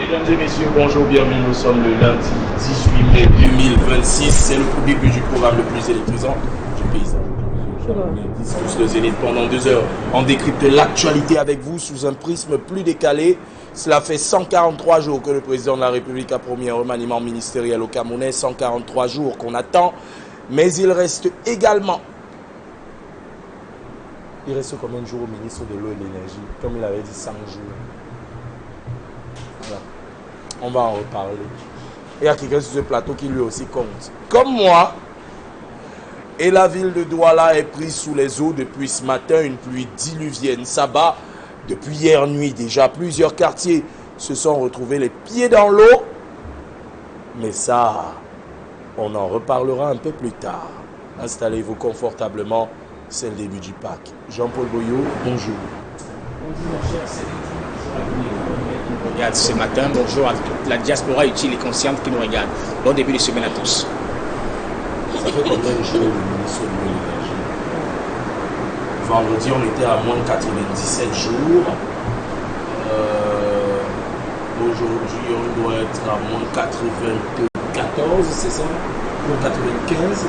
Mesdames et messieurs, bonjour, bienvenue. Nous sommes le lundi 18 mai 2026. C'est le début du programme le plus électrisant du paysage. Discute le Zénith pendant 2 heures. On décrypte l'actualité avec vous sous un prisme plus décalé. Cela fait 143 jours que le président de la République a promis un remaniement ministériel au Camerounais. 143 jours qu'on attend. Mais il reste également... Il reste combien de jours au ministre de l'eau et de l'énergie? Comme il avait dit, 100 jours. Voilà. On va en reparler. Et il y a quelqu'un sur ce plateau qui lui aussi compte. Comme moi, et la ville de Douala est prise sous les eaux depuis ce matin. Une pluie diluvienne s'abat. Depuis hier nuit déjà, plusieurs quartiers se sont retrouvés les pieds dans l'eau. Mais ça, on en reparlera un peu plus tard. Installez-vous confortablement. C'est le début du Pâques. Jean-Paul Boyot, bonjour. Bonjour mon cher Cédric. Regarde ce matin, bonjour à toute la diaspora utile et consciente qui nous regarde. Bon début de semaine à tous. Ça fait combien de jours le ministre de l'énergie? Vendredi, on était à moins 97 jours. Aujourd'hui, on doit être à moins 94, c'est ça? Moins 95?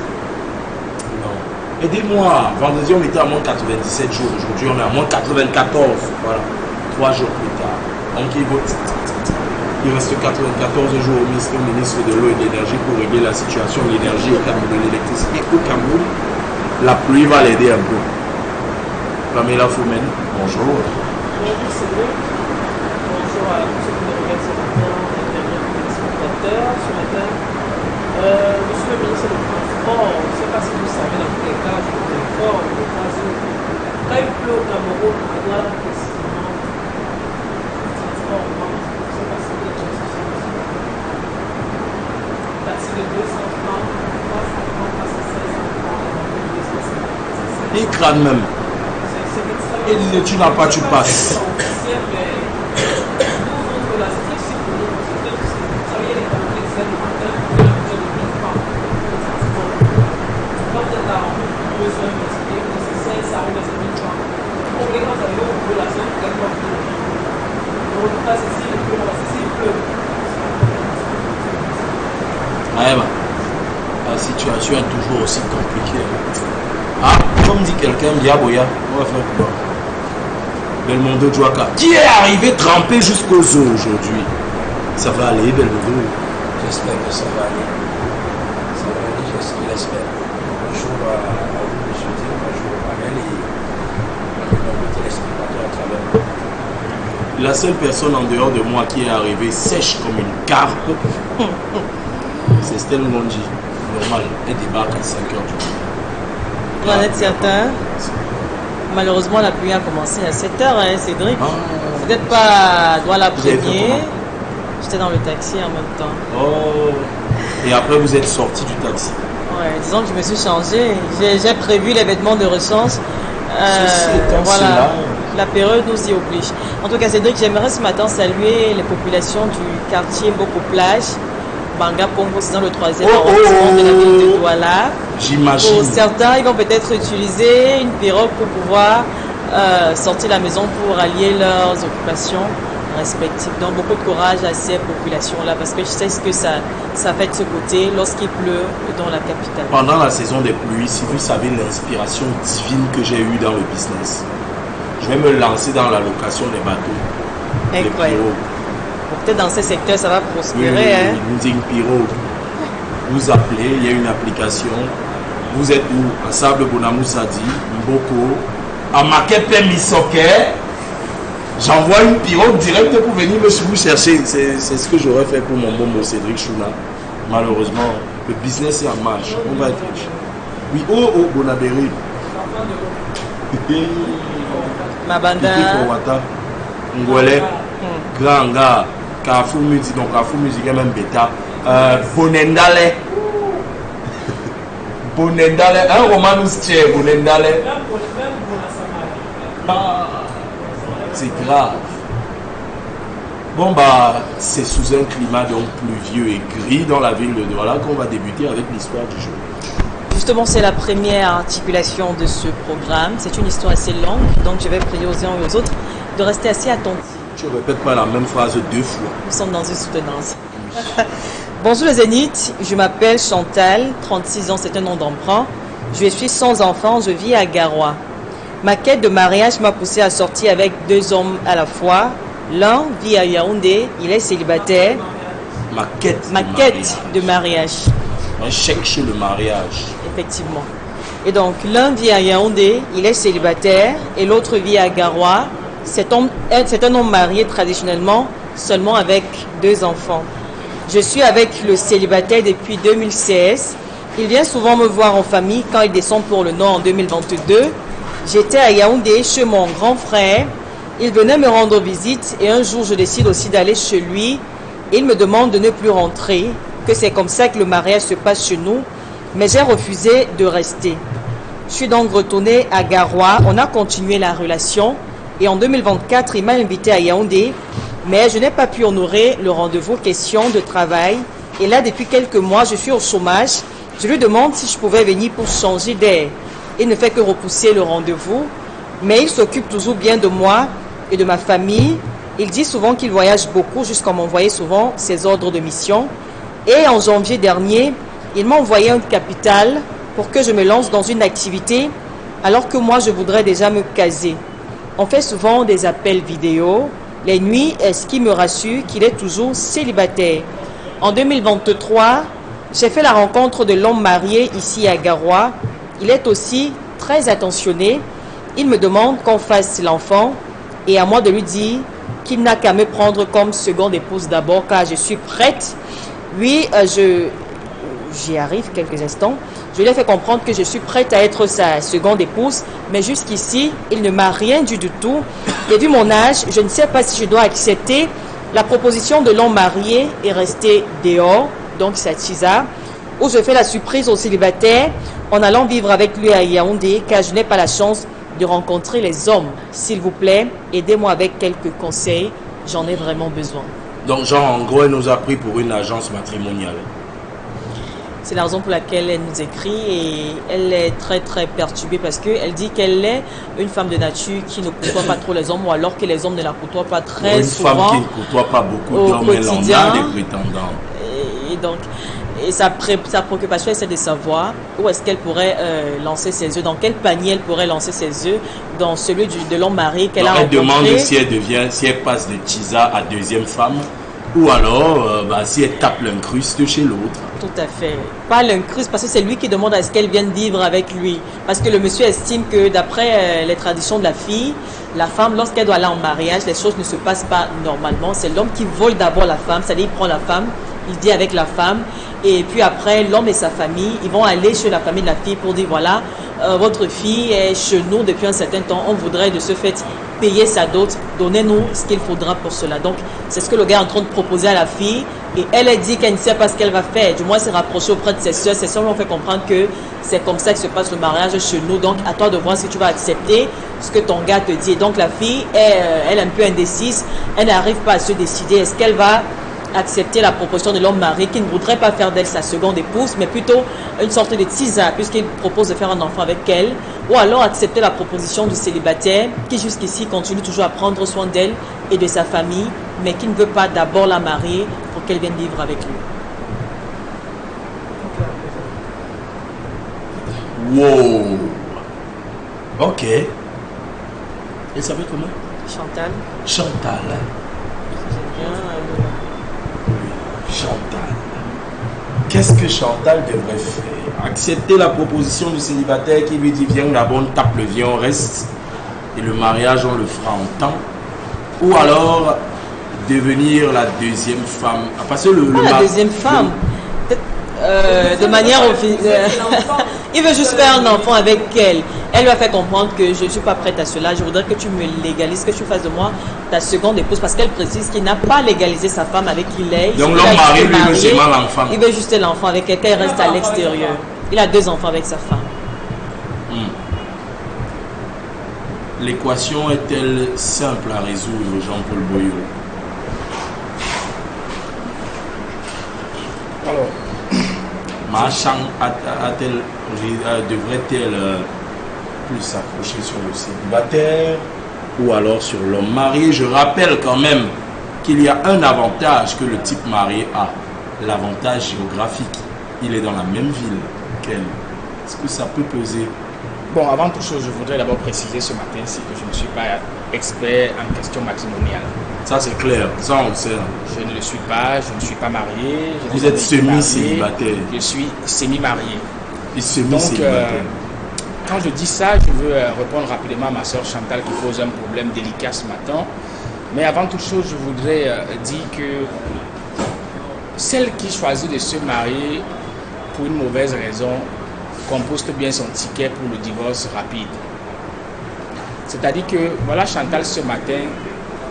Non. Aidez-moi. Vendredi, on était à moins 97 jours. Aujourd'hui, on est à moins 94. Voilà. 3 jours plus tard. Donc, il reste 94 jours au ministre de l'eau et de l'énergie pour régler la situation de l'énergie au Cameroun, de l'électricité au Cameroun. La pluie va l'aider un peu. Pamela Foumen, bonjour. Bonjour Cédric. Bonjour à tous ceux qui nous regardent ce matin, les spectateurs ce matin. Monsieur le ministre des Transports, je ne sais pas si vous savez, dans tous les cas, je vous informe, au cas où, quand il pleut au Cameroun, on doit précisément le transport en marche. Je ne sais pas si vous êtes déjà sur ce taxi de 200 francs, 300 francs, passe à 1600 francs, et 250. Il crâne même. Et tu n'as pas, tu passes. La situation est toujours aussi compliquée. Ah, comme dit quelqu'un, Diaboya, on va faire quoi? Belmondo Djouaka, qui est arrivé trempé jusqu'aux os aujourd'hui. Ça va aller, Belmondo? J'espère que ça va aller. Ça va aller, j'espère. Bonjour à vous, monsieur Dieu, bonjour à Manel et à nos téléspectateurs à travers. La seule personne en dehors de moi qui est arrivée sèche comme une carpe, c'est Stella Ngondi. Normal, elle débarque à 5h du matin. Vous en êtes certain? Malheureusement, la pluie a commencé à 7h, hein, Cédric. Peut-être pas à Douala premier. J'étais dans le taxi en même temps. Oh. Et après, vous êtes sorti du taxi. Ouais, disons que je me suis changé. J'ai prévu les vêtements de rechange. Voilà, la période nous y oblige. En tout cas, Cédric, j'aimerais ce matin saluer les populations du quartier Boko Plage, Banga Pongo, c'est dans le 3e arrondissement de la ville de Douala. J'imagine. Pour certains, ils vont peut-être utiliser une pirogue pour pouvoir sortir de la maison pour allier leurs occupations respectives. Donc beaucoup de courage à ces populations-là parce que je sais ce que ça fait de ce côté lorsqu'il pleut dans la capitale. Pendant la saison des pluies, si vous savez l'inspiration divine que j'ai eue dans le business, je vais me lancer dans la location des bateaux. Incroyable. Peut-être dans ces secteurs, ça va prospérer. Oui, hein? nous dit une pirogue. Vous appelez, il y a une application. Vous êtes où? À Sable Bonamou Sadi, Mboko, à Makepe Misoke. J'envoie une pirogue directe pour venir vous chercher. C'est ce que j'aurais fait pour mon bon Cédric Chouna. Malheureusement, le business est en marche. On va être riche. Oui, oh, Bonabéry. Mabanda. Ngwele. Granga. Carrefour Musique. Donc, Carrefour Musique est même bêta. Bonendale. Bonendale. Un roman nous tient. Bonendale. C'est grave. Bon, bah, c'est sous un climat donc pluvieux et gris dans la ville de Douala qu'on va débuter avec l'histoire du jour. Justement, c'est la première articulation de ce programme. C'est une histoire assez longue, donc je vais prier aux uns et aux autres de rester assez attentifs. Tu ne répètes pas la même phrase 2 fois. Nous sommes dans une soutenance. Bonjour les Zénith, je m'appelle Chantal, 36 ans, c'est un nom d'emprunt. Je suis sans enfant, je vis à Garoua. Ma quête de mariage m'a poussé à sortir avec 2 hommes à la fois. L'un vit à Yaoundé, il est célibataire. Ma quête De mariage. On cherche le mariage. Effectivement. Et donc, l'un vit à Yaoundé, il est célibataire, et l'autre vit à Garoua. C'est un homme marié traditionnellement, seulement avec 2 enfants. Je suis avec le célibataire depuis 2016. Il vient souvent me voir en famille quand il descend pour le Nord en 2022. J'étais à Yaoundé chez mon grand frère. Il venait me rendre visite et un jour je décide aussi d'aller chez lui. Il me demande de ne plus rentrer, que c'est comme ça que le mariage se passe chez nous. Mais j'ai refusé de rester. Je suis donc retournée à Garoua. On a continué la relation. Et en 2024, il m'a invité à Yaoundé. Mais je n'ai pas pu honorer le rendez-vous question de travail. Et là, depuis quelques mois, je suis au chômage. Je lui demande si je pouvais venir pour changer d'air. Il ne fait que repousser le rendez-vous. Mais il s'occupe toujours bien de moi et de ma famille. Il dit souvent qu'il voyage beaucoup, jusqu'à m'envoyer souvent ses ordres de mission. Et en janvier dernier, il m'a envoyé un capital pour que je me lance dans une activité, alors que moi, je voudrais déjà me caser. On fait souvent des appels vidéo. Les nuits, est-ce qu'il me rassure qu'il est toujours célibataire? En 2023, j'ai fait la rencontre de l'homme marié ici à Garoua. Il est aussi très attentionné. Il me demande qu'on fasse l'enfant et à moi de lui dire qu'il n'a qu'à me prendre comme seconde épouse d'abord car je suis prête. Oui, j'y arrive quelques instants. Je lui ai fait comprendre que je suis prête à être sa seconde épouse, mais jusqu'ici, il ne m'a rien dit du tout. Et vu mon âge, je ne sais pas si je dois accepter la proposition de l'homme marié et rester dehors, donc c'est à Tisa, où je fais la surprise au célibataire en allant vivre avec lui à Yaoundé, car je n'ai pas la chance de rencontrer les hommes. S'il vous plaît, aidez-moi avec quelques conseils, j'en ai vraiment besoin. Donc, Jean, en gros, elle nous a pris pour une agence matrimoniale. C'est la raison pour laquelle elle nous écrit et elle est très très perturbée parce qu'elle dit qu'elle est une femme de nature qui ne côtoie pas trop les hommes ou alors que les hommes ne la côtoient pas très souvent. Une femme qui ne côtoie pas beaucoup d'hommes, elle en a des prétendants. Et donc, sa préoccupation, c'est de savoir où est-ce qu'elle pourrait lancer ses œufs, dans quel panier elle pourrait lancer ses œufs, dans celui de l'homme marié qu'elle a rencontré. Elle demande si elle passe de Tisa à deuxième femme ou alors si elle tape l'incruste chez l'autre. Tout à fait. Pas l'incruste, parce que c'est lui qui demande à ce qu'elle vienne vivre avec lui. Parce que le monsieur estime que d'après les traditions de la fille, la femme, lorsqu'elle doit aller en mariage, les choses ne se passent pas normalement. C'est l'homme qui vole d'abord la femme, c'est-à-dire il prend la femme, il dit avec la femme, et puis après, l'homme et sa famille, ils vont aller chez la famille de la fille pour dire, voilà, votre fille est chez nous depuis un certain temps, on voudrait de ce fait payer sa dot, donnez-nous ce qu'il faudra pour cela. Donc, c'est ce que le gars est en train de proposer à la fille, et elle a dit qu'elle ne sait pas ce qu'elle va faire. Du moins, s'est rapprochée auprès de ses soeurs lui ont fait comprendre que c'est comme ça que se passe le mariage chez nous. Donc, à toi de voir si tu vas accepter ce que ton gars te dit. Et donc, la fille, elle est un peu indécise, elle n'arrive pas à se décider. Est-ce qu'elle va accepter la proposition de l'homme marié qui ne voudrait pas faire d'elle sa seconde épouse, mais plutôt une sorte de tisa, puisqu'il propose de faire un enfant avec elle, ou alors accepter la proposition du célibataire qui jusqu'ici continue toujours à prendre soin d'elle et de sa famille, mais qui ne veut pas d'abord la marier pour qu'elle vienne vivre avec lui. Wow. Ok. Elle s'appelle comment? Chantal. Chantal. Chantal. Qu'est-ce que Chantal devrait faire? Accepter la proposition du célibataire qui lui dit viens d'abord, on tape le viens, on reste et le mariage on le fera en temps, ou alors devenir la deuxième femme? Parce que la deuxième femme de manière officielle. Il veut juste faire un enfant avec elle. Elle lui a fait comprendre que je ne suis pas prête à cela. Je voudrais que tu me légalises, que tu fasses de moi ta seconde épouse. Parce qu'elle précise qu'il n'a pas légalisé sa femme avec qui il est. Donc l'homme marié lui veut seulement l'enfant. Il veut juste l'enfant avec elle, qu'elle reste à l'extérieur. Il a 2 enfants avec sa femme. L'équation est-elle simple à résoudre, Jean-Paul Boyot? Alors, Marchand devrait-elle plus s'accrocher sur le célibataire ou alors sur l'homme marié. Je rappelle quand même qu'il y a un avantage que le type marié a, l'avantage géographique. Il est dans la même ville qu'elle. Est-ce que ça peut peser? Bon, avant toute chose, je voudrais d'abord préciser ce matin-ci que je ne suis pas expert en question matrimoniale. Ça c'est clair, ça on le sait. Je ne le suis pas, je ne suis pas marié. Vous êtes semi-célibataire. Je suis semi-marié. Et semi-célibataire. Quand je dis ça, je veux répondre rapidement à ma soeur Chantal qui pose un problème délicat ce matin. Mais avant toute chose, je voudrais dire que celle qui choisit de se marier pour une mauvaise raison composte bien son ticket pour le divorce rapide. C'est-à-dire que voilà Chantal ce matin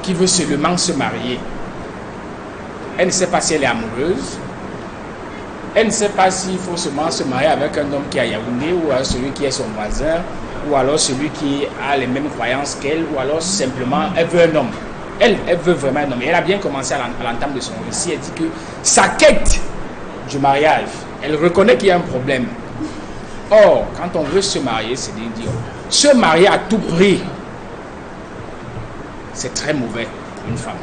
qui veut seulement se marier. Elle ne sait pas si elle est amoureuse. Elle ne sait pas s'il faut seulement se marier avec un homme qui est à Yaoundé ou à celui qui est son voisin ou alors celui qui a les mêmes croyances qu'elle ou alors simplement elle veut un homme. Elle veut vraiment un homme. Et elle a bien commencé à l'entame de son récit. Elle dit que sa quête du mariage, elle reconnaît qu'il y a un problème. Or, quand on veut se marier, c'est de dire se marier à tout prix, c'est très mauvais pour une femme.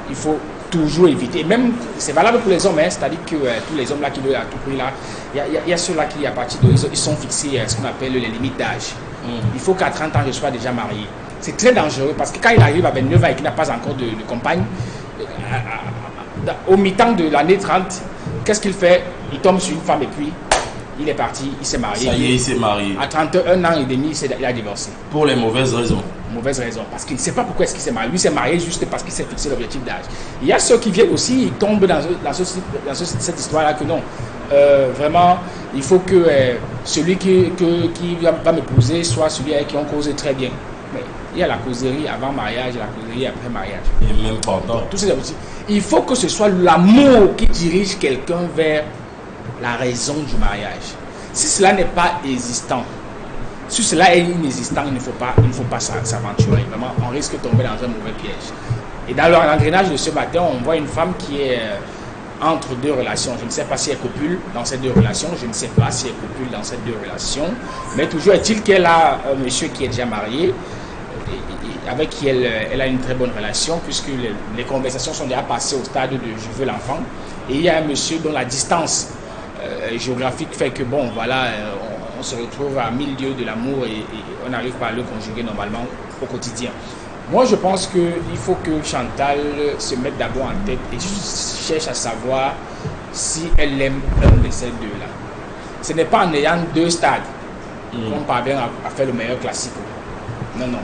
Il faut toujours éviter. Et même, c'est valable pour les hommes, hein, c'est-à-dire que tous les hommes là qui veulent à tout prix, là, il y a ceux-là qui, à partir de ils sont fixés à ce qu'on appelle les limites d'âge. Il faut qu'à 30 ans, je sois déjà marié. C'est très dangereux parce que quand il arrive à 29 ans et qu'il n'a pas encore de compagne, au mi-temps de l'année 30, qu'est-ce qu'il fait? Il tombe sur une femme et puis il est parti, il s'est marié. Ça y est, il s'est marié. À 31 ans et demi, il a divorcé. Pour les mauvaises raisons. Mauvaise raison, parce qu'il ne sait pas pourquoi est-ce qu'il s'est marié. Lui s'est marié juste parce qu'il s'est fixé l'objectif d'âge. Il y a ceux qui viennent aussi, ils tombent dans cette histoire-là que non. Vraiment, il faut que celui qui va m'épouser soit celui avec qui on cause très bien. Mais il y a la causerie avant mariage et la causerie après mariage. Et même pendant. Tout ça, il faut que ce soit l'amour qui dirige quelqu'un vers la raison du mariage. Si cela n'est pas existant, si cela est inexistant, il ne faut pas s'aventurer. Vraiment, on risque de tomber dans un mauvais piège. Et dans l'engrenage de ce matin, on voit une femme qui est entre deux relations. Je ne sais pas si elle copule dans ces deux relations. Je ne sais pas si elle copule dans ces deux relations. Mais toujours est-il qu'elle a un monsieur qui est déjà marié, avec qui elle a une très bonne relation, puisque les conversations sont déjà passées au stade de je veux l'enfant. Et il y a un monsieur dont la distance géographique fait que bon, voilà, on se retrouve à 1000 lieues de l'amour et on n'arrive pas à le conjuguer normalement au quotidien. Moi, je pense qu'il faut que Chantal se mette d'abord en tête et cherche à savoir si elle aime un de ces deux-là. Ce n'est pas en ayant deux stades qu'on parvient à faire le meilleur classique. Non, non.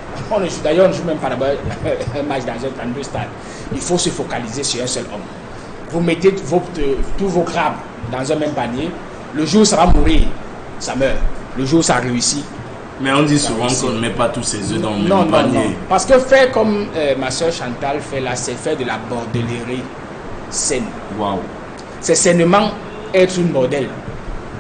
D'ailleurs, on ne joue même pas d'abord un match dans deux stades. Il faut se focaliser sur un seul homme. Vous mettez tous vos crabes dans un même panier. Le jour où ça va mourir, ça meurt. Le jour où ça réussit. Mais on dit souvent qu'on ne met pas tous ses œufs dans le même panier. Non. Parce que faire comme ma soeur Chantal fait là, c'est faire de la bordellerie saine. Waouh. C'est sainement être une bordelle.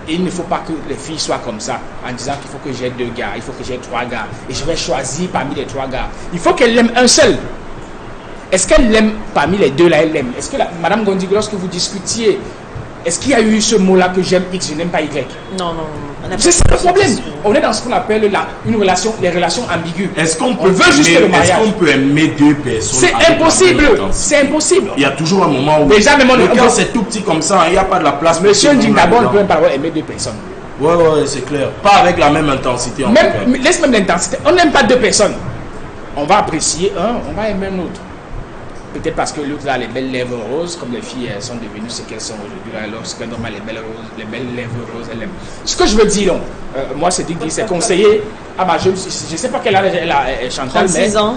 Et il ne faut pas que les filles soient comme ça, en disant qu'il faut que j'ai 2 gars, il faut que j'ai 3 gars, et je vais choisir parmi les 3 gars. Il faut qu'elle aime un seul. Est-ce qu'elle l'aime parmi les deux là, elle l'aime? Est-ce que Madame Gondigo, lorsque vous discutiez, est-ce qu'il y a eu ce mot-là que j'aime X, je n'aime pas Y? Non. C'est ça le problème. On est dans ce qu'on appelle les relations ambiguës. Est-ce qu'on peut, aimer 2 personnes? C'est impossible. C'est impossible. Il y a toujours un moment où. Déjà, même quand c'est tout petit comme ça, il n'y a pas de la place. Monsieur dit d'abord, on ne peut même pas aimer 2 personnes. Ouais, c'est clair. Pas avec la même intensité. Laisse même l'intensité. On n'aime pas 2 personnes. On va apprécier un, on va aimer un autre. Peut-être parce que l'autre a les belles lèvres roses, comme les filles sont devenues ce qu'elles sont aujourd'hui. Lorsqu'un homme a les belles lèvres roses, elle aime. Ce que je veux dire, moi, c'est conseiller à ma jeune soeur. Je ne sais pas quelle âge elle a, Chantal, 36 ans.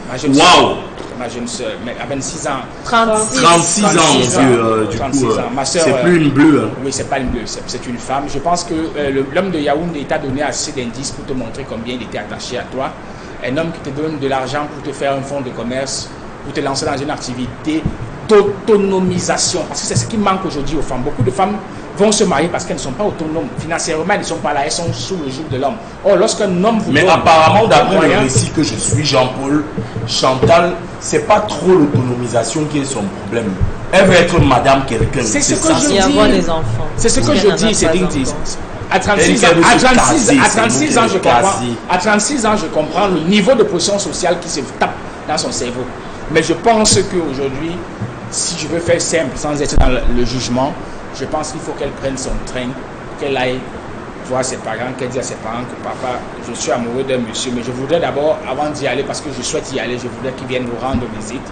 Ma jeune soeur. Ma jeune soeur, mais à 26 ans. 36 ans, mon vieux. Du 36 coup, ans. Ma soeur, c'est plus une bleue. Hein. Oui, c'est pas une bleue, c'est une femme. Je pense que l'homme de Yaoundé t'a donné assez d'indices pour te montrer combien il était attaché à toi. Un homme qui te donne de l'argent pour te faire un fonds de commerce, pour te lancer dans une activité d'autonomisation. Parce que c'est ce qui manque aujourd'hui aux femmes. Beaucoup de femmes vont se marier parce qu'elles ne sont pas autonomes. Financièrement, elles ne sont pas là, elles sont sous le joug de l'homme. Or, lorsqu'un homme vous Mais apparemment, d'après le récit que je suis, Jean-Paul, Chantal, c'est pas trop l'autonomisation qui est son problème. Elle veut être madame quelqu'un. C'est ce que je dis. Et avoir des enfants. C'est ce que je dis, c'est dit. À 36 ans, je comprends. À 36 ans, je comprends le niveau de pression sociale qui se tape dans son cerveau. Mais je pense qu'aujourd'hui, si je veux faire simple, sans être dans le jugement, je pense qu'il faut qu'elle prenne son train, qu'elle aille voir ses parents, qu'elle dise à ses parents que papa, je suis amoureux d'un monsieur, mais je voudrais d'abord, avant d'y aller, parce que je souhaite y aller, je voudrais qu'il vienne vous rendre visite,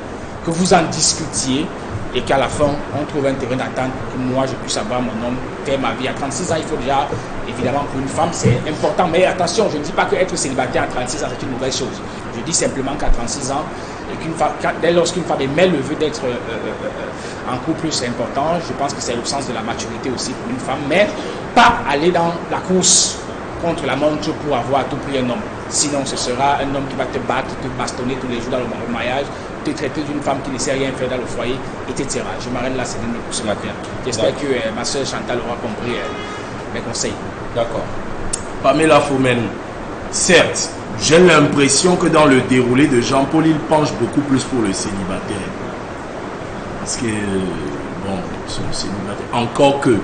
que vous en discutiez et qu'à la fin, on trouve un terrain d'attente pour que moi, je puisse avoir mon homme, faire ma vie. À 36 ans, il faut déjà, évidemment, pour une femme, c'est important. Mais attention, je ne dis pas qu'être célibataire à 36 ans, c'est une mauvaise chose. Je dis simplement qu'à 36 ans, dès lorsqu'une femme émet le vœu d'être en couple, c'est important. Je pense que c'est le sens de la maturité aussi pour une femme. Mais pas aller dans la course contre la montre pour avoir à tout prix un homme. Sinon, ce sera un homme qui va te battre, te bastonner tous les jours dans le mariage, te traiter d'une femme qui ne sait rien faire dans le foyer, etc. Je m'arrête là, c'est pour ce matin. J'espère que ma soeur Chantal aura compris mes conseils. D'accord. Pamela Fomen, certes, j'ai l'impression que dans le déroulé de Jean-Paul, il penche beaucoup plus pour le célibataire. Parce que, bon, c'est le célibataire. Encore que,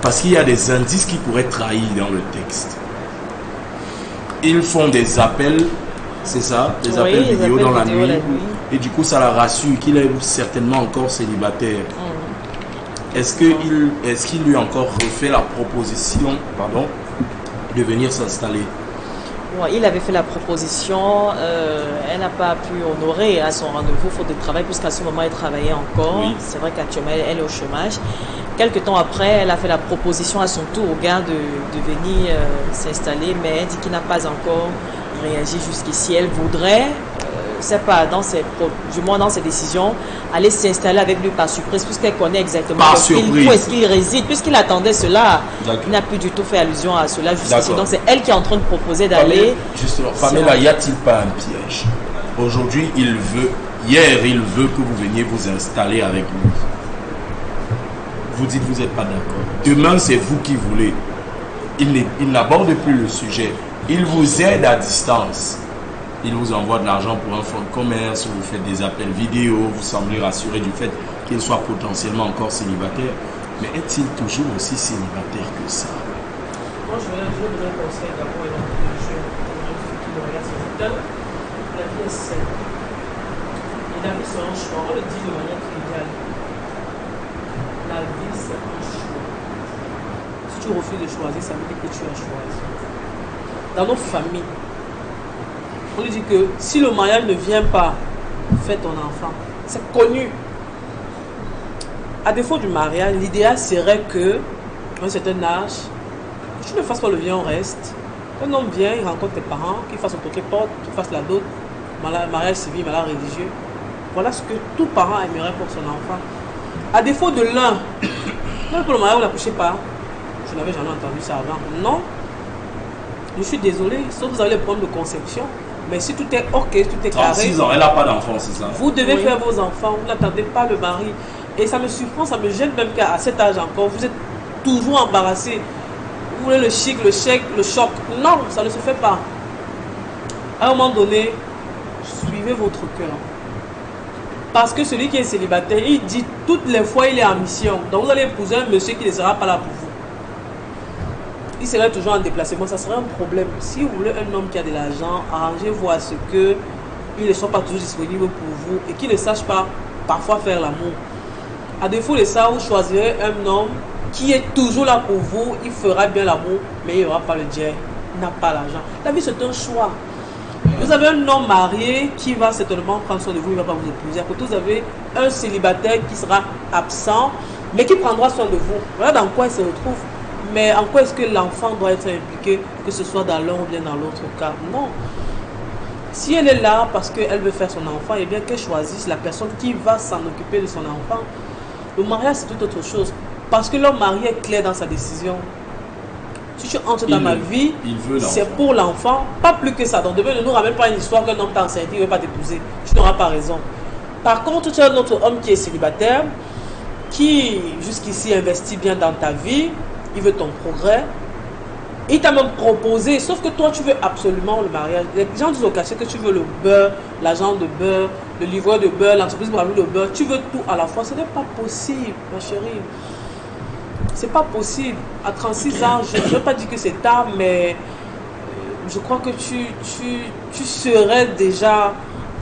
parce qu'il y a des indices qui pourraient trahir dans le texte. Ils font des appels, c'est ça, des appels vidéo dans la nuit. Et du coup, ça la rassure qu'il est certainement encore célibataire. Est-ce qu'il lui a encore refait la proposition, de venir s'installer? Ouais, il avait fait la proposition, elle n'a pas pu honorer à son rendez-vous faute de travail, puisqu'à ce moment elle travaillait encore. Oui. C'est vrai qu'actuellement elle est au chômage. Quelques temps après, elle a fait la proposition à son tour au gars de venir s'installer, mais elle dit qu'il n'a pas encore réagi jusqu'ici. Elle voudrait, c'est pas dans ses décisions, aller s'installer avec lui par surprise, puisqu'elle connaît exactement où est-ce qu'il réside, puisqu'il attendait cela. Il n'a plus du tout fait allusion à cela jusqu'ici. Donc c'est elle qui est en train de proposer d'aller. Justement, Pamela, y a-t-il pas un piège? Aujourd'hui, hier, il veut que vous veniez vous installer avec lui. Vous dites que vous n'êtes pas d'accord. Demain, c'est vous qui voulez. Il n'aborde plus le sujet. Il vous aide à distance. Il vous envoie de l'argent pour un fonds de commerce, vous faites des appels vidéo, vous semblez rassuré du fait qu'il soit potentiellement encore célibataire. Mais est-il toujours aussi célibataire que ça? Moi, je vais vous donner un conseil d'abord et donc je qui me regarde sur YouTube. La vie est saine. Et la vie, c'est un choix. On le dit de manière triviale. La vie, c'est un choix. Si tu refuses de choisir, ça veut dire que tu as choisi. Dans nos familles, on lui dit que si le mariage ne vient pas, fais ton enfant. C'est connu. À défaut du mariage, l'idéal serait que, à un certain âge, que tu ne fasses pas le viens, on reste. Un homme vient, il rencontre tes parents, qu'il fasse un portrait porte, qu'il fasse la dot, mariage civil, mariage religieux. Voilà ce que tout parent aimerait pour son enfant. À défaut de l'un, même pour le mariage, vous n'accouchez pas. Je n'avais jamais entendu ça avant. Non. Je suis désolé, sauf que vous avez les problèmes de conception. Mais si tout est ok, tout est carré. 36 ans, elle n'a pas d'enfant, c'est ça? Vous devez faire vos enfants, vous n'attendez pas le mari. Et ça me surprend, ça me gêne même qu'à cet âge encore, vous êtes toujours embarrassé. Vous voulez le chic, le chèque, le choc. Non, ça ne se fait pas. À un moment donné, suivez votre cœur. Parce que celui qui est célibataire, il dit toutes les fois il est en mission. Donc vous allez épouser un monsieur qui ne sera pas là pour vous. Il serait toujours en déplacement, ça serait un problème. Si vous voulez un homme qui a de l'argent, arrangez-vous à ce qu'il ne soit pas toujours disponible pour vous et qu'il ne sache pas parfois faire l'amour. À défaut de ça, vous choisirez un homme qui est toujours là pour vous, il fera bien l'amour, mais il n'aura pas le jet, il n'a pas l'argent. La vie, c'est un choix. Vous avez un homme marié qui va certainement prendre soin de vous, il ne va pas vous épouser. À côté, vous avez un célibataire qui sera absent, mais qui prendra soin de vous. Voilà dans quoi il se retrouve. Mais en quoi est-ce que l'enfant doit être impliqué, que ce soit dans l'un ou bien dans l'autre cas? Non. Si elle est là parce qu'elle veut faire son enfant, eh bien qu'elle choisisse la personne qui va s'en occuper de son enfant. Le mariage, c'est tout autre chose. Parce que l'homme marié est clair dans sa décision. Si tu entres dans ma vie, c'est pour l'enfant, pas plus que ça. Donc demain, ne nous ramène pas une histoire qu'un homme t'a enceinte, il ne veut pas t'épouser. Tu n'auras pas raison. Par contre, tu as un autre homme qui est célibataire, qui jusqu'ici investit bien dans ta vie, il veut ton progrès. Il t'a même proposé, sauf que toi, tu veux absolument le mariage. Les gens disent au cachet que tu veux le beurre, l'agent de beurre, le livreur de beurre, l'entreprise pour amener le beurre. Tu veux tout à la fois. Ce n'est pas possible, ma chérie. C'est pas possible. À 36 ans, je ne veux pas dire que c'est tard, mais je crois que tu serais déjà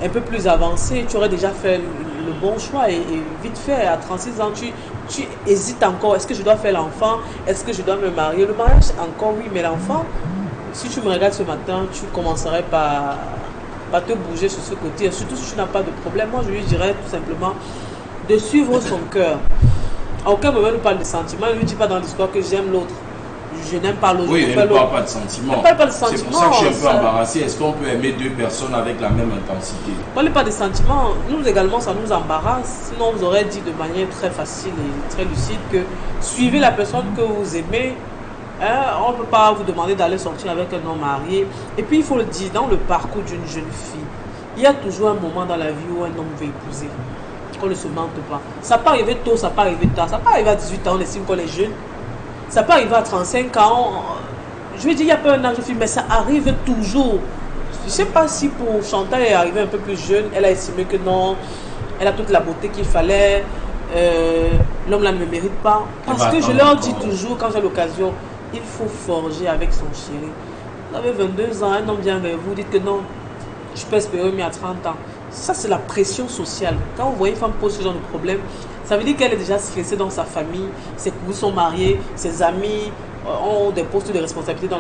un peu plus avancé, tu aurais déjà fait le bon choix et vite fait, à 36 ans, tu hésites encore. Est-ce que je dois faire l'enfant? Est-ce que je dois me marier? Le mariage, encore oui, mais l'enfant, si tu me regardes ce matin, tu commencerais par te bouger sur ce côté, surtout si tu n'as pas de problème. Moi, je lui dirais tout simplement de suivre son cœur. À aucun moment, il nous parle de sentiments. Il ne lui dit pas dans l'histoire que j'aime l'autre. Je n'aime pas l'autre. Oui, il ne parle pas de sentiments. C'est pour ça que je suis un peu embarrassé. Est-ce qu'on peut aimer deux personnes avec la même intensité? Ne parlez pas de sentiments. Nous également, ça nous embarrasse. Sinon, on vous aurait dit de manière très facile et très lucide que suivez la personne que vous aimez. On ne peut pas vous demander d'aller sortir avec un homme marié. Et puis, il faut le dire, dans le parcours d'une jeune fille, il y a toujours un moment dans la vie où un homme veut épouser. Qu'on ne se mente pas. Ça peut arriver tôt, ça peut arriver tard. Ça peut arriver à 18 ans, on estime qu'on est jeune. Ça peut arriver à 35 ans. Je veux dire, il n'y a pas un âge de fille, mais ça arrive toujours. Je ne sais pas si pour Chantal, elle est arrivée un peu plus jeune. Elle a estimé que non, elle a toute la beauté qu'il fallait. L'homme là ne me mérite pas. Parce que je leur dis toujours, quand j'ai l'occasion, il faut forger avec son chéri. Vous avez 22 ans, un homme vient vers vous, dites que non, je peux espérer mais à 30 ans. Ça, c'est la pression sociale. Quand vous voyez une femme poser ce genre de problème, ça veut dire qu'elle est déjà stressée dans sa famille, ses cousins sont mariés, ses amis ont des postes de responsabilité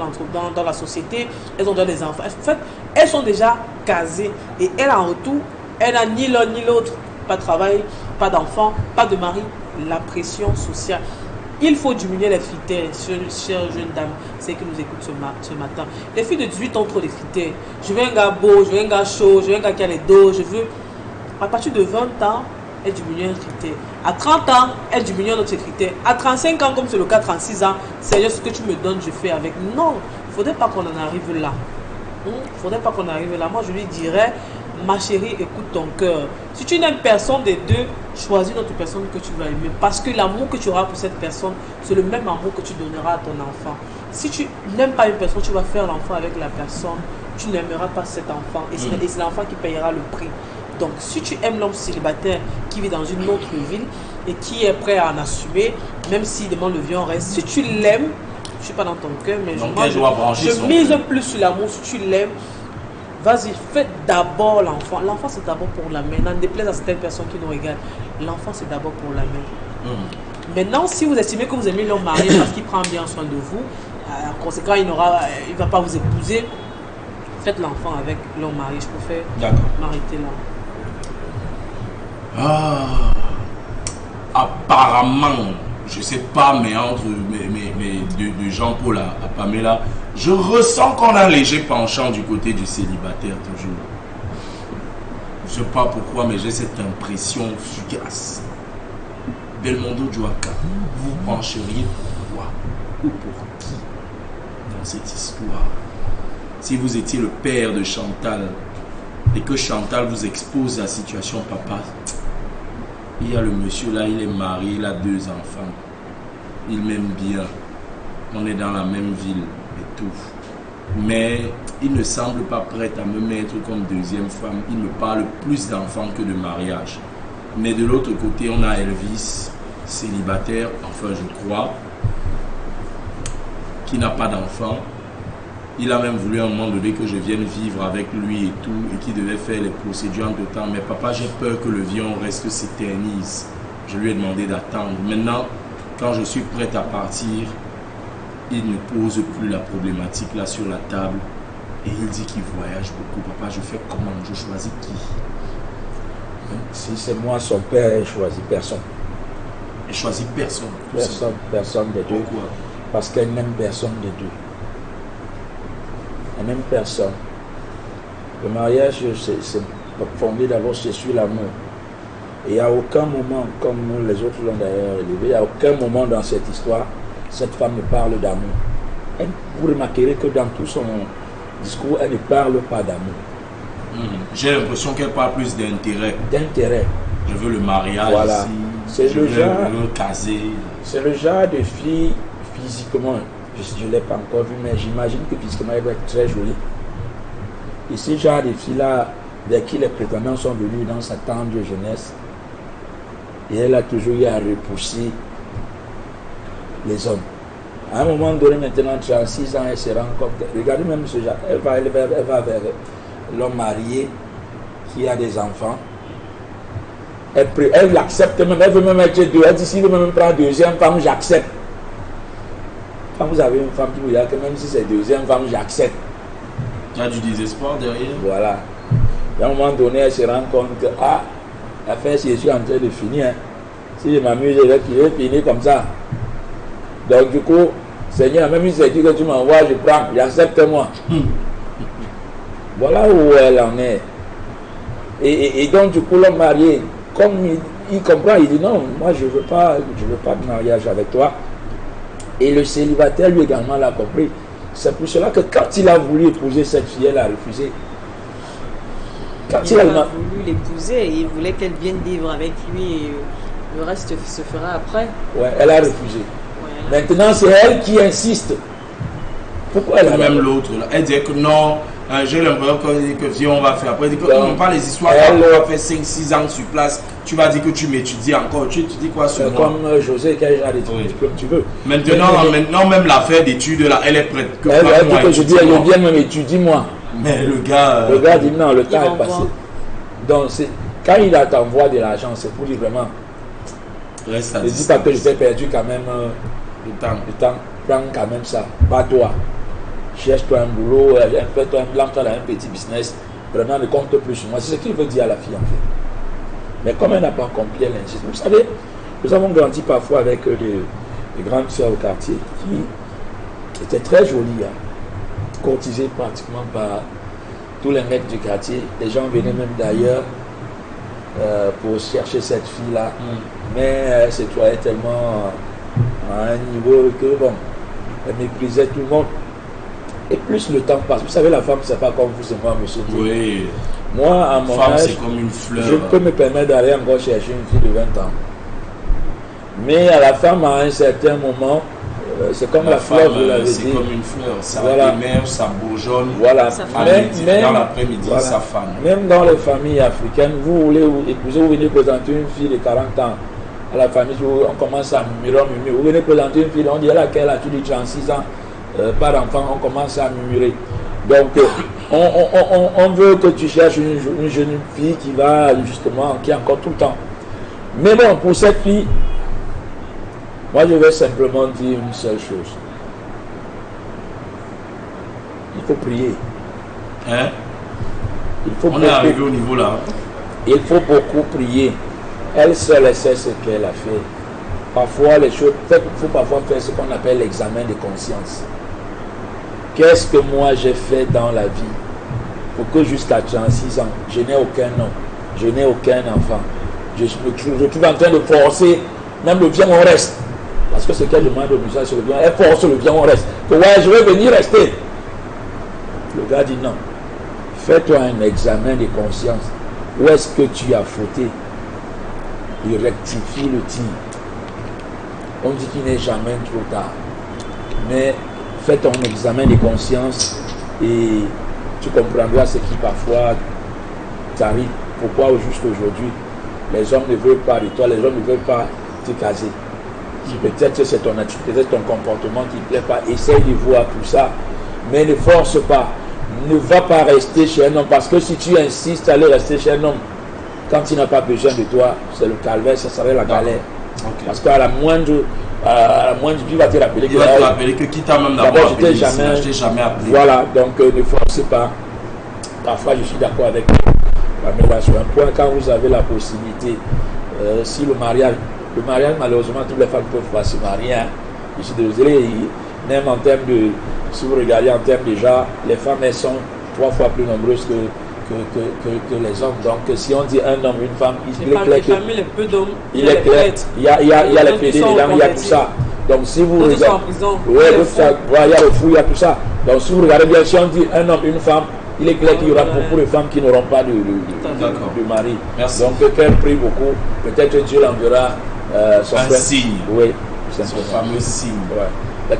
dans la société, elles ont déjà des enfants. En fait, elles sont déjà casées. Et elle, en retour, elle n'a ni l'un ni l'autre. Pas de travail, pas d'enfants, pas de mari. La pression sociale. Il faut diminuer les critères, chère jeune dame, c'est qui nous écoute ce matin. Les filles de 18 ont trop de critères. Je veux un gars beau, je veux un gars chaud, je veux un gars qui a les dos, je veux... À partir de 20 ans, elle diminue un critère. À 30 ans, elle diminue un autre critère. À 35 ans, comme c'est le cas, 36 ans, c'est ce que tu me donnes, je fais avec. Non, il ne faudrait pas qu'on en arrive là. Il ne faudrait pas qu'on arrive là. Moi, je lui dirais, ma chérie, écoute ton cœur. Si tu n'aimes personne des deux, choisis notre personne que tu vas aimer. Parce que l'amour que tu auras pour cette personne, c'est le même amour que tu donneras à ton enfant. Si tu n'aimes pas une personne, tu vas faire l'enfant avec la personne. Tu n'aimeras pas cet enfant. Et c'est l'enfant qui payera le prix. Donc, si tu aimes l'homme célibataire qui vit dans une autre ville et qui est prêt à en assumer, même s'il demande le viol reste, si tu l'aimes, je ne suis pas dans ton cœur, mais je mise plus sur l'amour. Si tu l'aimes, vas-y, fais d'abord l'enfant. L'enfant, c'est d'abord pour la mère. N'en déplaise à certaines personnes qui nous regardent. L'enfant, c'est d'abord pour la mère. Maintenant, si vous estimez que vous aimez l'homme marié parce qu'il prend bien soin de vous, en conséquent, il ne va pas vous épouser, faites l'enfant avec l'homme marié. Je préfère m'arrêter là. Apparemment, je ne sais pas, mais entre de Jean-Paul à Pamela, je ressens qu'on a un léger penchant du côté du célibataire toujours. Je ne sais pas pourquoi, mais j'ai cette impression fugace. Belmondo Djouaka, vous pencheriez pour quoi ou pour qui dans cette histoire? Si vous étiez le père de Chantal et que Chantal vous expose la situation, papa, il y a le monsieur là, il est marié, il a 2 enfants, il m'aime bien, on est dans la même ville et tout, mais il ne semble pas prêt à me mettre comme deuxième femme. Il me parle plus d'enfants que de mariage. Mais de l'autre côté, on a Elvis, célibataire, enfin je crois, qui n'a pas d'enfant. Il a même voulu à un moment donné que je vienne vivre avec lui et tout, et qui devait faire les procédures en tout temps. Mais papa, j'ai peur que le viol reste s'éternise. Je lui ai demandé d'attendre. Maintenant, quand je suis prête à partir, il ne pose plus la problématique là sur la table. Et il dit qu'il voyage beaucoup. Papa, je fais comment? Je choisis qui? Si c'est moi, son père, il choisit personne. Il choisit personne. Personne des deux. Pourquoi? Parce qu'elle n'aime personne des deux. Elle n'aime personne. Le mariage, c'est fondé d'abord sur l'amour. Et il n'y a aucun moment, comme nous les autres l'ont d'ailleurs élevé, il n'y a aucun moment dans cette histoire, cette femme ne parle d'amour. Vous remarquerez que dans tout son discours, elle ne parle pas d'amour. J'ai l'impression qu'elle parle plus d'intérêt. D'intérêt. Je veux le mariage. Voilà. C'est le genre. Je veux caser. C'est le genre de fille physiquement. Je ne l'ai pas encore vu, mais j'imagine que physiquement elle va être très jolie. Et ce genre de filles-là, vers qui les prétendants sont venus dans sa tendre jeunesse, et elle a toujours eu à repousser les hommes. À un moment donné, maintenant, 36 ans, elle se rend compte. Regardez même ce genre. Elle va vers l'homme marié qui a des enfants. Elle accepte même, elle veut même être deux. Elle dit si vous veut même prendre deuxième femme, j'accepte. Quand vous avez une femme qui vous dit que même si c'est deuxième femme, j'accepte. Il y a du désespoir derrière. Voilà. Et à un moment donné, elle se rend compte que l'affaire, si je suis en train de finir, hein. Si je m'amuse, je vais finir comme ça. Donc du coup, Seigneur, même si c'est dit que tu m'envoies, je prends, j'accepte-moi. Voilà où elle en est. Et donc du coup, l'homme marié, comme il comprend, il dit non, moi je veux pas de mariage avec toi. Et le célibataire lui également l'a compris. C'est pour cela que quand il a voulu épouser cette fille, elle a refusé. Quand il a voulu l'épouser, il voulait qu'elle vienne vivre avec lui et le reste se fera après. Ouais, elle a refusé. Ouais, maintenant, c'est elle qui insiste. Pourquoi elle a même l'autre, elle dit que non, j'ai l'impression que viens, on va faire. Après, elle dit que on parle des histoires, on va faire 5-6 ans sur place. Tu vas dire que tu m'étudies encore. Tu dis quoi sur moi? Comme José, quel genre d'études tu veux. Maintenant, même l'affaire d'études, là, elle est prête. Elle dit que je dis, elle vient même étudier moi. Mais le gars dit non, le temps est passé. Donc, quand il t'envoie de l'argent, c'est pour dire vraiment. Ne dis pas que je t'ai perdu quand même le temps. Prends quand même ça. Pas toi. Cherche-toi un boulot, fais-toi lance-toi dans un petit business. Vraiment, ne compte plus sur moi. C'est ce qu'il veut dire à la fille en fait. Mais comme elle n'a pas compris, elle insiste. Vous savez, nous avons grandi parfois avec des grandes sœurs au quartier qui étaient très jolies, courtisées pratiquement par tous les mecs du quartier. Les gens venaient même d'ailleurs pour chercher cette fille-là. Mais elle se croyait tellement à un niveau que bon, elle méprisait tout le monde. Et plus le temps passe, vous savez, la femme, c'est pas comme vous, c'est moi, monsieur. Oui. Moi, à mon âge, c'est comme une fleur. Je peux me permettre d'aller encore chercher une fille de 20 ans. Mais à la femme, à un certain moment, c'est comme la fleur, vous l'avez dit. C'est comme une fleur, ça émerge, ça bourgeonne. Voilà. Dans l'après-midi, ça femme. Même dans les familles africaines, vous voulez épouser, vous venez présenter une fille de 40 ans. À la famille, on commence à murmurer. Vous venez présenter une fille, on dit elle a quel âge? Tu dis 36 ans. Par enfant, on commence à murmurer. Donc, on veut que tu cherches une jeune fille qui va justement, qui a encore tout le temps. Mais bon, pour cette fille, moi je vais simplement dire une seule chose. Il faut prier. Hein? On est arrivé au niveau là. Il faut beaucoup prier. Elle seule sait ce qu'elle a fait. Parfois, les choses, il faut parfois faire ce qu'on appelle l'examen de conscience. Qu'est-ce que moi j'ai fait dans la vie pour que jusqu'à 36 ans, je n'ai aucun homme, je n'ai aucun enfant. Je suis en train de forcer, même le bien on reste. Parce que ce qu'elle demande au musée, c'est le bien, elle force le bien on reste. Que ouais, je vais venir rester. Le gars dit non. Fais-toi un examen de conscience. Où est-ce que tu as fauté? Il rectifie le tir. On dit qu'il n'est jamais trop tard. Mais fais ton examen de conscience et tu comprendras ce qui parfois t'arrive. Pourquoi juste aujourd'hui, les hommes ne veulent pas de toi, les hommes ne veulent pas te caser. Peut-être que c'est ton attitude, peut-être ton comportement qui ne plaît pas. Essaye de voir tout ça, mais ne force pas. Ne va pas rester chez un homme, parce que si tu insistes à aller rester chez un homme, quand il n'a pas besoin de toi, c'est le calvaire, ça serait la galère. Okay. Parce qu'à la moindre, il va te rappeler que qui t'a même d'abord appelé, je t'ai jamais appelé. Voilà, donc ne forcez pas. Parfois, je suis d'accord avec Pamela sur un point, quand vous avez la possibilité, si le mariage, malheureusement, toutes les femmes peuvent pas se marier. Hein. Je suis désolé, même en termes de, si vous regardez en termes déjà, les femmes, elles sont 3 fois plus nombreuses que les hommes. Donc, si on dit un homme, une femme, il est clair que il est clair. Il y a les pédés dedans, il y a tout ça. Donc, si vous regardez, il y a le fou, il y a tout ça. Donc, si vous regardez bien, si on dit un homme, une femme, il est clair qu'il y aura beaucoup de femmes qui n'auront pas de mari. Merci. Donc, qu'elle prie beaucoup. Peut-être Dieu l'enverra son signe. Oui, c'est son fameux signe. Ouais.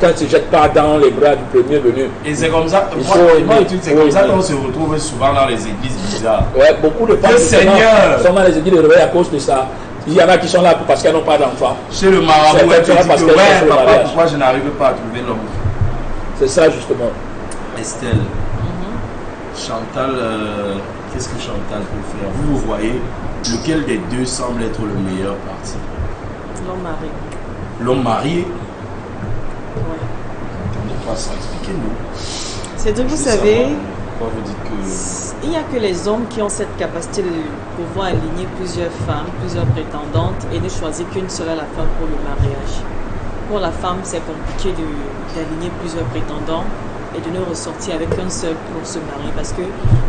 Quand tu ne te jettes pas dans les bras du premier venu. Et c'est comme ça, c'est comme ça qu'on se retrouve souvent dans les églises bizarres. Ouais, beaucoup de femmes Seigneur sont dans les églises de réveil à cause de ça. Il y en a qui sont là parce qu'elles n'ont pas d'enfants. Chez le marabout, Certaines elle te sont là dit parce que, qu'elles ouais, sont sur le papa, mariage. pourquoi je n'arrive pas à trouver l'homme? C'est ça justement. Estelle, Chantal, qu'est-ce que Chantal peut faire? Vous voyez, lequel des deux semble être le meilleur parti? L'homme marié. L'homme marié? Ouais. Attendez pas ça, expliquez-nous. C'est donc, vous Je veux savez, savoir pourquoi vous dites que... il n'y a que les hommes qui ont cette capacité de pouvoir aligner plusieurs femmes, plusieurs prétendantes et ne choisir qu'une seule à la fin pour le mariage. Pour la femme, c'est compliqué d'aligner plusieurs prétendants et de ne ressortir avec un seul pour se marier parce que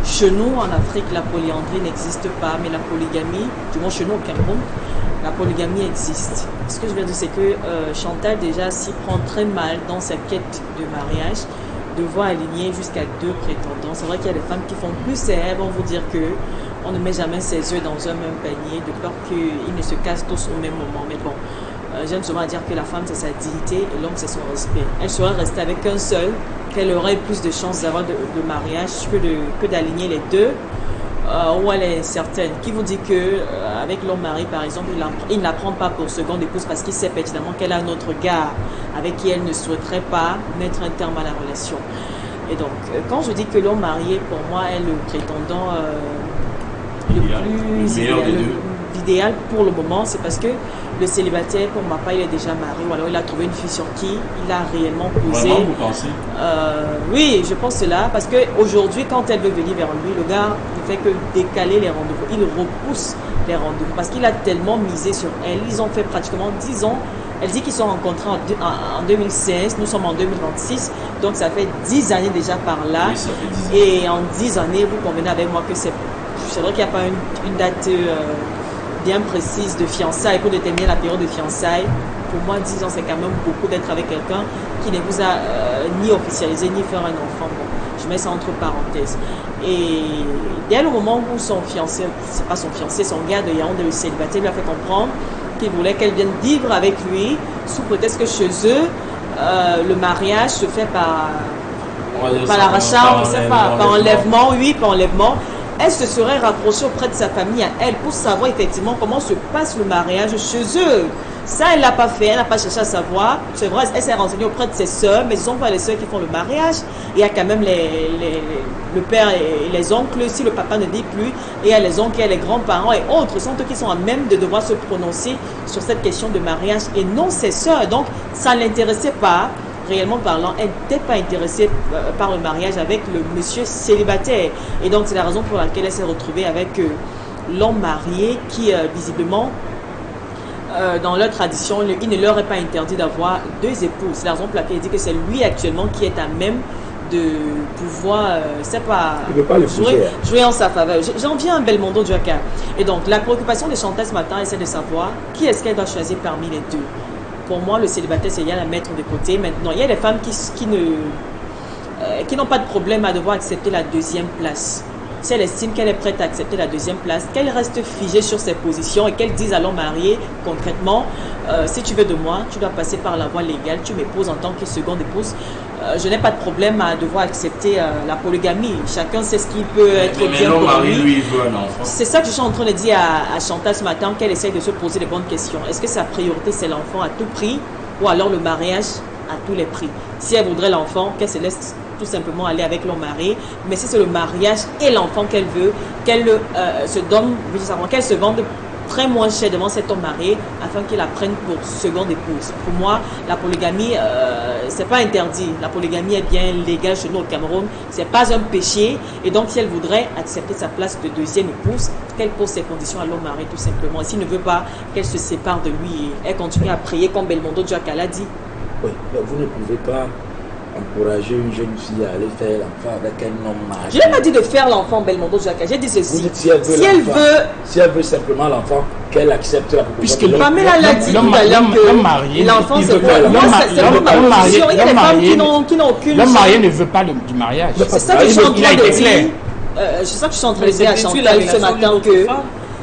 chez nous, en Afrique, la polyandrie n'existe pas, mais la polygamie, du moins chez nous au Cameroun, la polygamie existe. Ce que je veux dire, c'est que Chantal déjà s'y prend très mal dans sa quête de mariage, devoir aligner jusqu'à 2 prétendants. C'est vrai qu'il y a des femmes qui font plus elles vont vous dire que on ne met jamais ses œufs dans un même panier de peur qu'ils ne se cassent tous au même moment. Mais bon, j'aime souvent dire que la femme c'est sa dignité et l'homme c'est son respect. Elle serait restée avec un seul, qu'elle aurait plus de chances d'avoir de mariage que d'aligner les deux. Où elle est certaine. Qui vous dit que avec l'homme mari par exemple, il ne la prend pas pour seconde épouse parce qu'il sait pertinemment qu'elle a un autre gars avec qui elle ne souhaiterait pas mettre un terme à la relation. Et donc, quand je dis que l'homme marié pour moi est le prétendant le plus idéal pour le moment, c'est parce que le célibataire, pour ma part, il est déjà marié ou alors il a trouvé une fille sur qui il a réellement posé. Vraiment, vous pensez? Oui, je pense cela parce qu'aujourd'hui, quand elle veut venir vers lui, le gars ne fait que décaler les rendez-vous. Il repousse les rendez-vous parce qu'il a tellement misé sur elle. Ils ont fait pratiquement 10 ans. Elle dit qu'ils sont rencontrés en 2016, nous sommes en 2026, donc ça fait 10 années déjà par là. Oui, ça fait 10 ans. Et en 10 années, vous convenez avec moi que c'est vrai qu'il n'y a pas une date bien précise de fiançailles pour déterminer la période de fiançailles. Pour moi, 10 ans, c'est quand même beaucoup d'être avec quelqu'un qui ne vous a ni officialisé ni faire un enfant. Bon, je mets ça entre parenthèses. Et dès le moment où son fiancé, c'est pas son fiancé, son gars de Yaoundé, le célibataire, lui a fait comprendre qu'il voulait qu'elle vienne vivre avec lui sous prétexte que chez eux, le mariage se fait par l'arrachage, on sait pas, par enlèvement, oui, par enlèvement. Elle se serait rapprochée auprès de sa famille à elle pour savoir effectivement comment se passe le mariage chez eux. Ça, elle ne l'a pas fait, elle n'a pas cherché à savoir. C'est vrai, elle s'est renseignée auprès de ses sœurs, mais ce ne sont pas les sœurs qui font le mariage. Il y a quand même le père et les oncles, si le papa ne dit plus, et il y a les oncles, il y a les grands-parents et autres, sont eux qui sont à même de devoir se prononcer sur cette question de mariage et non ses sœurs. Donc, ça ne l'intéressait pas. Réellement parlant, elle n'était pas intéressée par le mariage avec le monsieur célibataire. Et donc, c'est la raison pour laquelle elle s'est retrouvée avec l'homme marié qui, visiblement, dans leur tradition, il ne leur est pas interdit d'avoir 2 épouses. C'est la raison pour laquelle elle dit que c'est lui actuellement qui est à même de pouvoir, c'est pas, jouer en sa faveur. J'en viens à Belmondo Djaka. Et donc, la préoccupation de Chantal ce matin, c'est de savoir qui est-ce qu'elle doit choisir parmi les deux. Pour moi, le célibataire, c'est à la mettre de côté. Maintenant, il y a des femmes qui n'ont pas de problème à devoir accepter la 2e place. Si elle estime qu'elle est prête à accepter la 2e place, qu'elle reste figée sur ses positions et qu'elle dise à l'homme marié concrètement, si tu veux de moi, tu dois passer par la voie légale, tu m'épouses en tant que seconde épouse. Je n'ai pas de problème à devoir accepter la polygamie. Chacun sait ce qu'il peut être bien pour lui. Lui, il veut un enfant. C'est ça que je suis en train de dire à Chantal ce matin, qu'elle essaye de se poser les bonnes questions. Est-ce que sa priorité c'est l'enfant à tout prix ou alors le mariage à tous les prix? Si elle voudrait l'enfant, qu'elle se laisse tout simplement aller avec l'homme marié. Mais si c'est le mariage et l'enfant qu'elle veut, qu'elle se vende très moins cher devant cet homme marié afin qu'il la prenne pour seconde épouse. Pour moi, la polygamie, c'est pas interdit. La polygamie est bien légale chez nous au Cameroun. C'est pas un péché. Et donc, si elle voudrait accepter sa place de 2e épouse, qu'elle pose ses conditions à l'homme marié tout simplement. Et s'il ne veut pas qu'elle se sépare de lui, elle continue à prier comme Belmondo Djaka l'a dit. Oui, mais vous ne pouvez pas encourager une jeune fille à aller faire l'enfant avec un homme marié. Je n'ai pas dit de faire l'enfant Belmondo Djaka. J'ai dit ceci. Vous dites si elle veut simplement l'enfant, qu'elle accepte la proposition. Puisque Pamela l'a dit tout à l'heure que l'enfant c'est pour ma position. Il y a des femmes qui n'ont aucune. L'homme marié ne veut pas du mariage. C'est ça que je suis en train de dire. C'est ça que je suis en train de dire à Chantal ce matin, que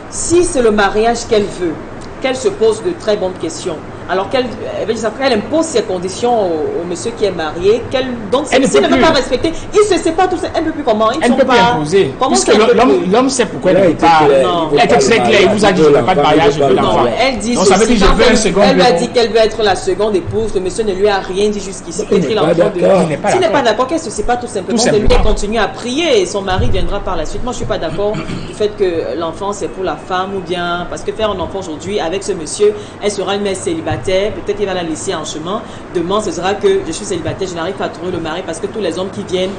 si c'est le mariage qu'elle veut, qu'elle se pose de très bonnes questions alors qu'elle impose ses conditions au monsieur qui est marié, donc Elle ne s'il peut ne veut plus. pas respecter, ils se séparent tous, elle ne peut plus comment, ils Elle ne sont peut plus pas... imposer. Comment Puisque ça, elle peut plus? l'homme sait pourquoi Il a elle ne été peut pas. clair, Non. il veut Elle était pas très le claire, il vous a dit je ne veux pas de mariage, je veux Non, l'enfant. elle dit Donc ça veut ceci, dire je veux un quand second. elle lui a bébé. dit qu'elle veut être la seconde épouse, le monsieur ne lui a rien dit jusqu'ici, Il qu'il n'est pas l'enfant de d'accord. Il n'est pas S'il n'est d'accord. pas d'accord, qu'elle se sépare tout simplement Tout de lui et simplement. continue à prier et son mari viendra par la suite. Moi je suis pas d'accord du fait que l'enfant c'est pour la femme ou bien parce que faire un enfant aujourd'hui avec ce monsieur, elle sera une mère célibataire, peut-être il va la laisser en chemin. Demain ce sera que je suis célibataire, je n'arrive pas à trouver le mari parce que tous les hommes qui viennent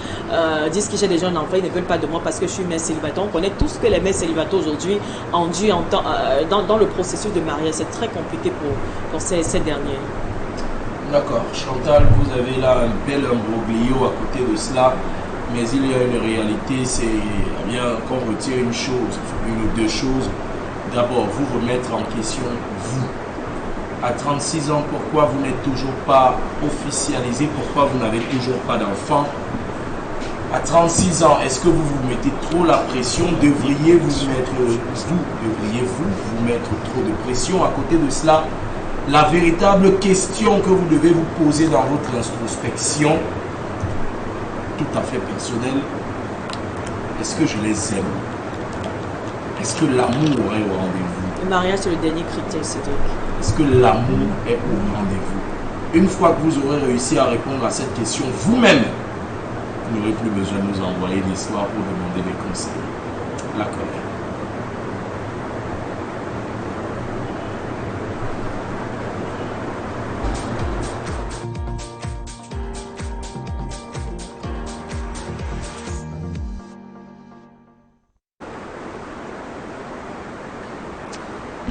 disent que j'ai déjà un enfant, ils ne veulent pas de moi parce que je suis mère célibataire. On connaît tout ce que les mères célibataires aujourd'hui ont dû dans le processus de mariage. C'est très compliqué pour ces derniers. D'accord. Chantal, vous avez là un bel imbroglio à côté de cela, mais il y a une réalité, c'est bien qu'on retire une chose, une ou deux choses. D'abord, vous remettre en question, vous. À 36 ans, pourquoi vous n'êtes toujours pas officialisé? Pourquoi vous n'avez toujours pas d'enfant? À 36 ans, est-ce que vous vous mettez trop la pression? Devriez-vous mettre trop de pression? À côté de cela, la véritable question que vous devez vous poser dans votre introspection, tout à fait personnelle, est-ce que je les aime? Est-ce que l'amour est au rendez-vous? Le mariage c'est le dernier critère, Cédric. Est-ce que l'amour est au rendez-vous? Une fois que vous aurez réussi à répondre à cette question vous-même, vous n'aurez plus besoin de nous envoyer l'histoire pour demander des conseils. La colère.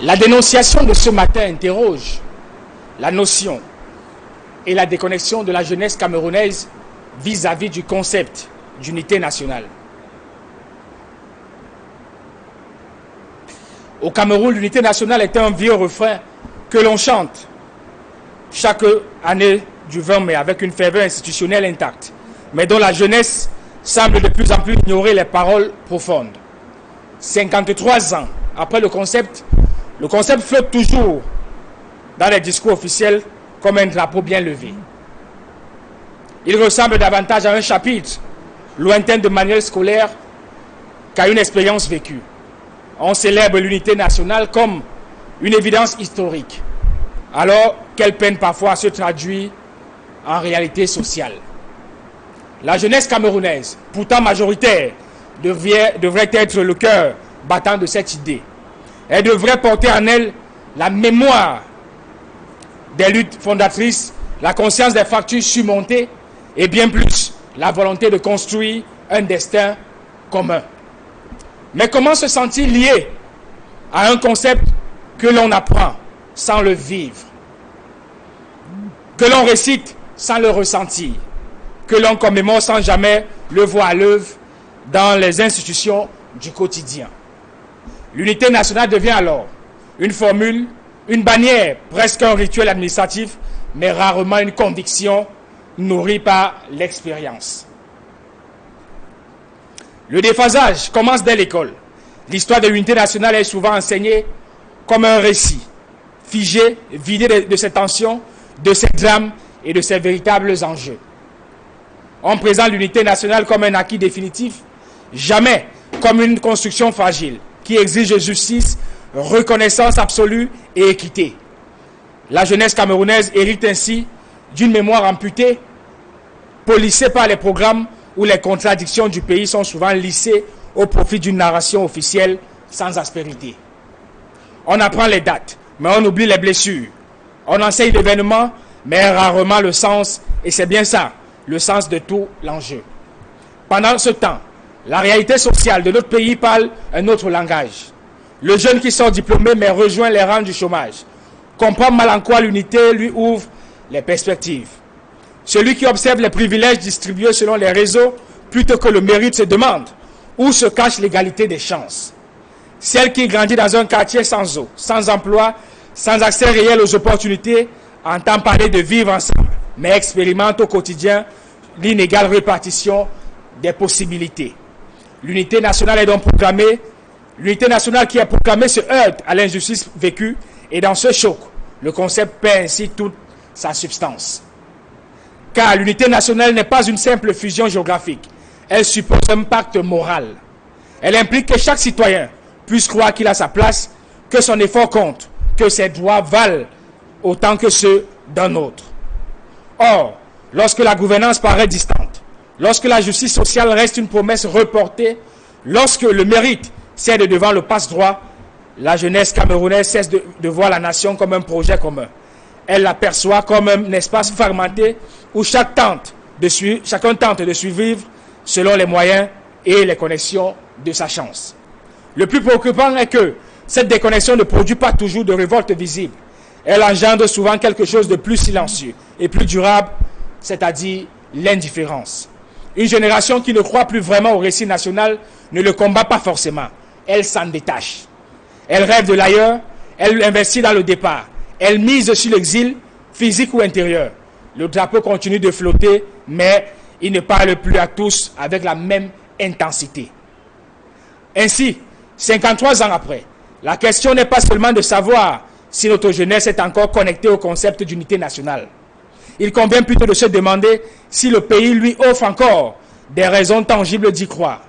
La dénonciation de ce matin interroge la notion et la déconnexion de la jeunesse camerounaise vis-à-vis du concept d'unité nationale. Au Cameroun, l'unité nationale est un vieux refrain que l'on chante chaque année du 20 mai avec une ferveur institutionnelle intacte, mais dont la jeunesse semble de plus en plus ignorer les paroles profondes. 53 ans après le concept flotte toujours dans les discours officiels comme un drapeau bien levé. Il ressemble davantage à un chapitre lointain de manuel scolaire qu'à une expérience vécue. On célèbre l'unité nationale comme une évidence historique, alors qu'elle peine parfois à se traduire en réalité sociale. La jeunesse camerounaise, pourtant majoritaire, devrait être le cœur battant de cette idée. Elle devrait porter en elle la mémoire des luttes fondatrices, la conscience des fractures surmontées et bien plus, la volonté de construire un destin commun. Mais comment se sentir lié à un concept que l'on apprend sans le vivre, que l'on récite sans le ressentir, que l'on commémore sans jamais le voir à l'œuvre dans les institutions du quotidien? L'unité nationale devient alors une formule, une bannière, presque un rituel administratif, mais rarement une conviction nourrie par l'expérience. Le déphasage commence dès l'école. L'histoire de l'unité nationale est souvent enseignée comme un récit, figé, vidé de ses tensions, de ses drames et de ses véritables enjeux. On présente l'unité nationale comme un acquis définitif, jamais comme une construction fragile qui exige justice, reconnaissance absolue et équité. La jeunesse camerounaise hérite ainsi d'une mémoire amputée, polissée par les programmes où les contradictions du pays sont souvent lissées au profit d'une narration officielle sans aspérité. On apprend les dates, mais on oublie les blessures. On enseigne l'événement, mais rarement le sens, et c'est bien ça, le sens de tout l'enjeu. Pendant ce temps, la réalité sociale de notre pays parle un autre langage. Le jeune qui sort diplômé mais rejoint les rangs du chômage comprend mal en quoi l'unité lui ouvre les perspectives. Celui qui observe les privilèges distribués selon les réseaux plutôt que le mérite se demande où se cache l'égalité des chances. Celle qui grandit dans un quartier sans eau, sans emploi, sans accès réel aux opportunités, entend parler de vivre ensemble, mais expérimente au quotidien l'inégale répartition des possibilités. L'unité nationale est donc proclamée. L'unité nationale qui est proclamée se heurte à l'injustice vécue et dans ce choc, Le concept perd ainsi toute sa substance. Car l'unité nationale n'est pas une simple fusion géographique. Elle suppose un pacte moral. Elle implique que chaque citoyen puisse croire qu'il a sa place, que son effort compte, que ses droits valent autant que ceux d'un autre. Or, lorsque la gouvernance paraît distante, lorsque la justice sociale reste une promesse reportée, lorsque le mérite cède devant le passe-droit, la jeunesse camerounaise cesse de voir la nation comme un projet commun. Elle l'aperçoit comme un espace fragmenté où chacun tente de survivre selon les moyens et les connexions de sa chance. Le plus préoccupant est que cette déconnexion ne produit pas toujours de révolte visible. Elle engendre souvent quelque chose de plus silencieux et plus durable, c'est-à-dire l'indifférence. Une génération qui ne croit plus vraiment au récit national ne le combat pas forcément. Elle s'en détache. Elle rêve de l'ailleurs, elle investit dans le départ. Elle mise sur l'exil, physique ou intérieur. Le drapeau continue de flotter, mais il ne parle plus à tous avec la même intensité. Ainsi, 53 ans après, la question n'est pas seulement de savoir si notre jeunesse est encore connectée au concept d'unité nationale. Il convient plutôt de se demander si le pays lui offre encore des raisons tangibles d'y croire.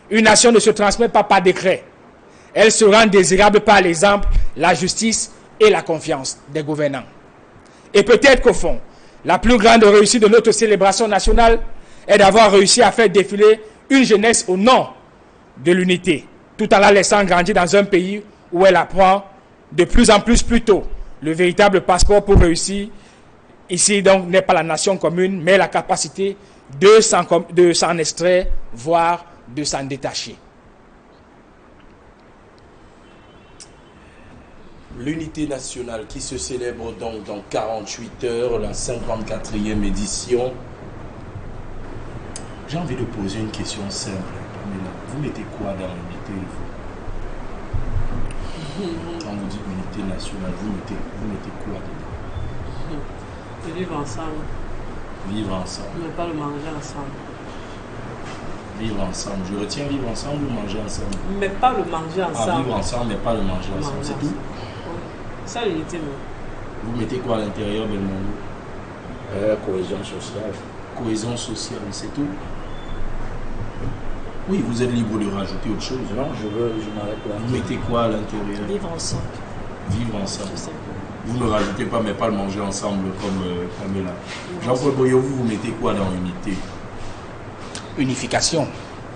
Une nation ne se transmet pas par décret. Elle se rend désirable par l'exemple, la justice et la confiance des gouvernants. Et peut-être qu'au fond, la plus grande réussite de notre célébration nationale est d'avoir réussi à faire défiler une jeunesse au nom de l'unité, tout en la laissant grandir dans un pays où elle apprend de plus en plus tôt. Le véritable passeport pour réussir ici donc n'est pas la nation commune, mais la capacité de s'en extraire, voire de s'en détacher. L'unité nationale qui se célèbre donc dans 48 heures, la 54e édition. J'ai envie de poser une question simple. Vous mettez quoi dans l'unité, vous? Quand vous dites unité nationale, vous mettez quoi dedans? De vivre ensemble. Vivre ensemble. Mais pas le manger ensemble. Vivre ensemble. Je retiens vivre ensemble ou manger ensemble? Mais pas le manger ensemble. Ah, vivre ensemble, mais pas le manger ensemble. C'est tout? Ça, l'unité, non. Vous mettez quoi à l'intérieur, Belmondo? Cohésion sociale. Cohésion sociale, c'est tout? Oui, vous êtes libre de rajouter autre chose. Non, je m'arrête là. Vous mettez quoi à l'intérieur? Vivre ensemble. Vivre ensemble. Tout simplement. Vous ne rajoutez pas, mais pas le manger ensemble comme là. Jean-Paul Boyo, vous mettez quoi dans unité? Unification,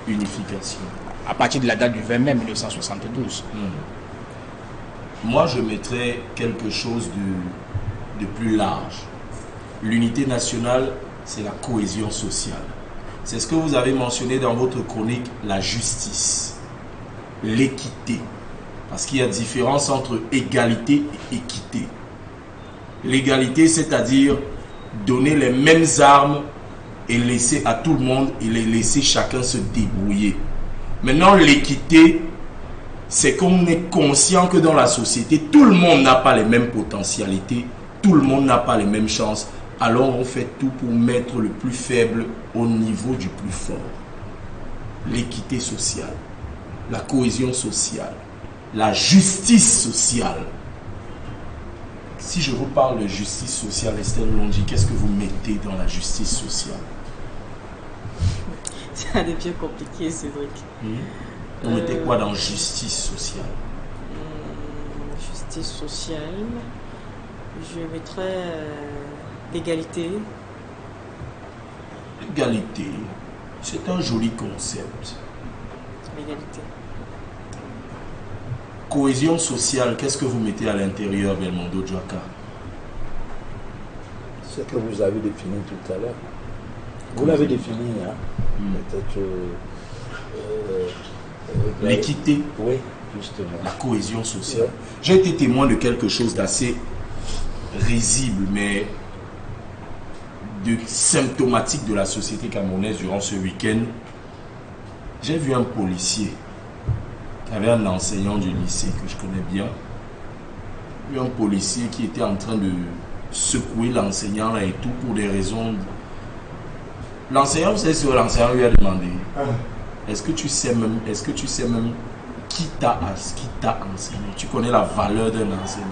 Unification. à partir de la date du 20 mai 1972. Moi, je mettrais quelque chose de plus large. L'unité nationale, c'est la cohésion sociale. C'est ce que vous avez mentionné dans votre chronique, la justice, l'équité. Parce qu'il y a différence entre égalité et équité. L'égalité, c'est-à-dire donner les mêmes armes et laisser à tout le monde et les laisser chacun se débrouiller. Maintenant, l'équité, c'est qu'on est conscient que dans la société, tout le monde n'a pas les mêmes potentialités, tout le monde n'a pas les mêmes chances. Alors on fait tout pour mettre le plus faible au niveau du plus fort. L'équité sociale, la cohésion sociale, la justice sociale. Si je vous parle de justice sociale, Estelle Longi, qu'est-ce que vous mettez dans la justice sociale? Ça devient compliqué, Cédric. Vous mettez quoi dans justice sociale? Justice sociale. Je mettrais l'égalité. L'égalité, c'est un joli concept. L'égalité. Cohésion sociale, qu'est-ce que vous mettez à l'intérieur, Belmondo Djaka? Ce que vous avez défini tout à l'heure. Vous l'avez défini, hein? Peut-être. L'équité. Oui, justement. La cohésion sociale. J'ai été témoin de quelque chose d'assez risible, mais de symptomatique de la société camerounaise durant ce week-end. J'ai vu un policier qui avait un enseignant du lycée que je connais bien. J'ai vu un policier qui était en train de secouer l'enseignant et tout pour des raisons. L'enseignant, vous savez ce que l'enseignant lui a demandé? Est-ce que tu sais même qui t'a enseigné? Tu connais la valeur d'un enseignant?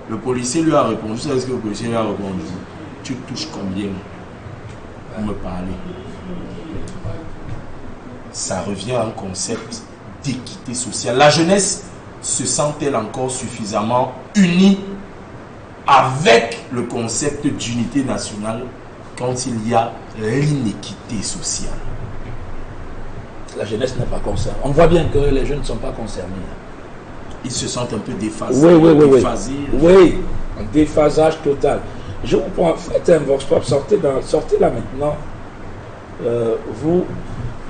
Le policier lui a répondu, vous savez ce que le policier lui a répondu? Tu touches combien pour me parler? Ça revient à un concept d'équité sociale. La jeunesse se sent-elle encore suffisamment unie avec le concept d'unité nationale quand il y a l'inéquité sociale? La jeunesse n'est pas concernée. On voit bien que les jeunes ne sont pas concernés. Ils se sentent un peu déphasés. Oui, un déphasage total. Je vous prends, faites un vox pop, sortez là maintenant.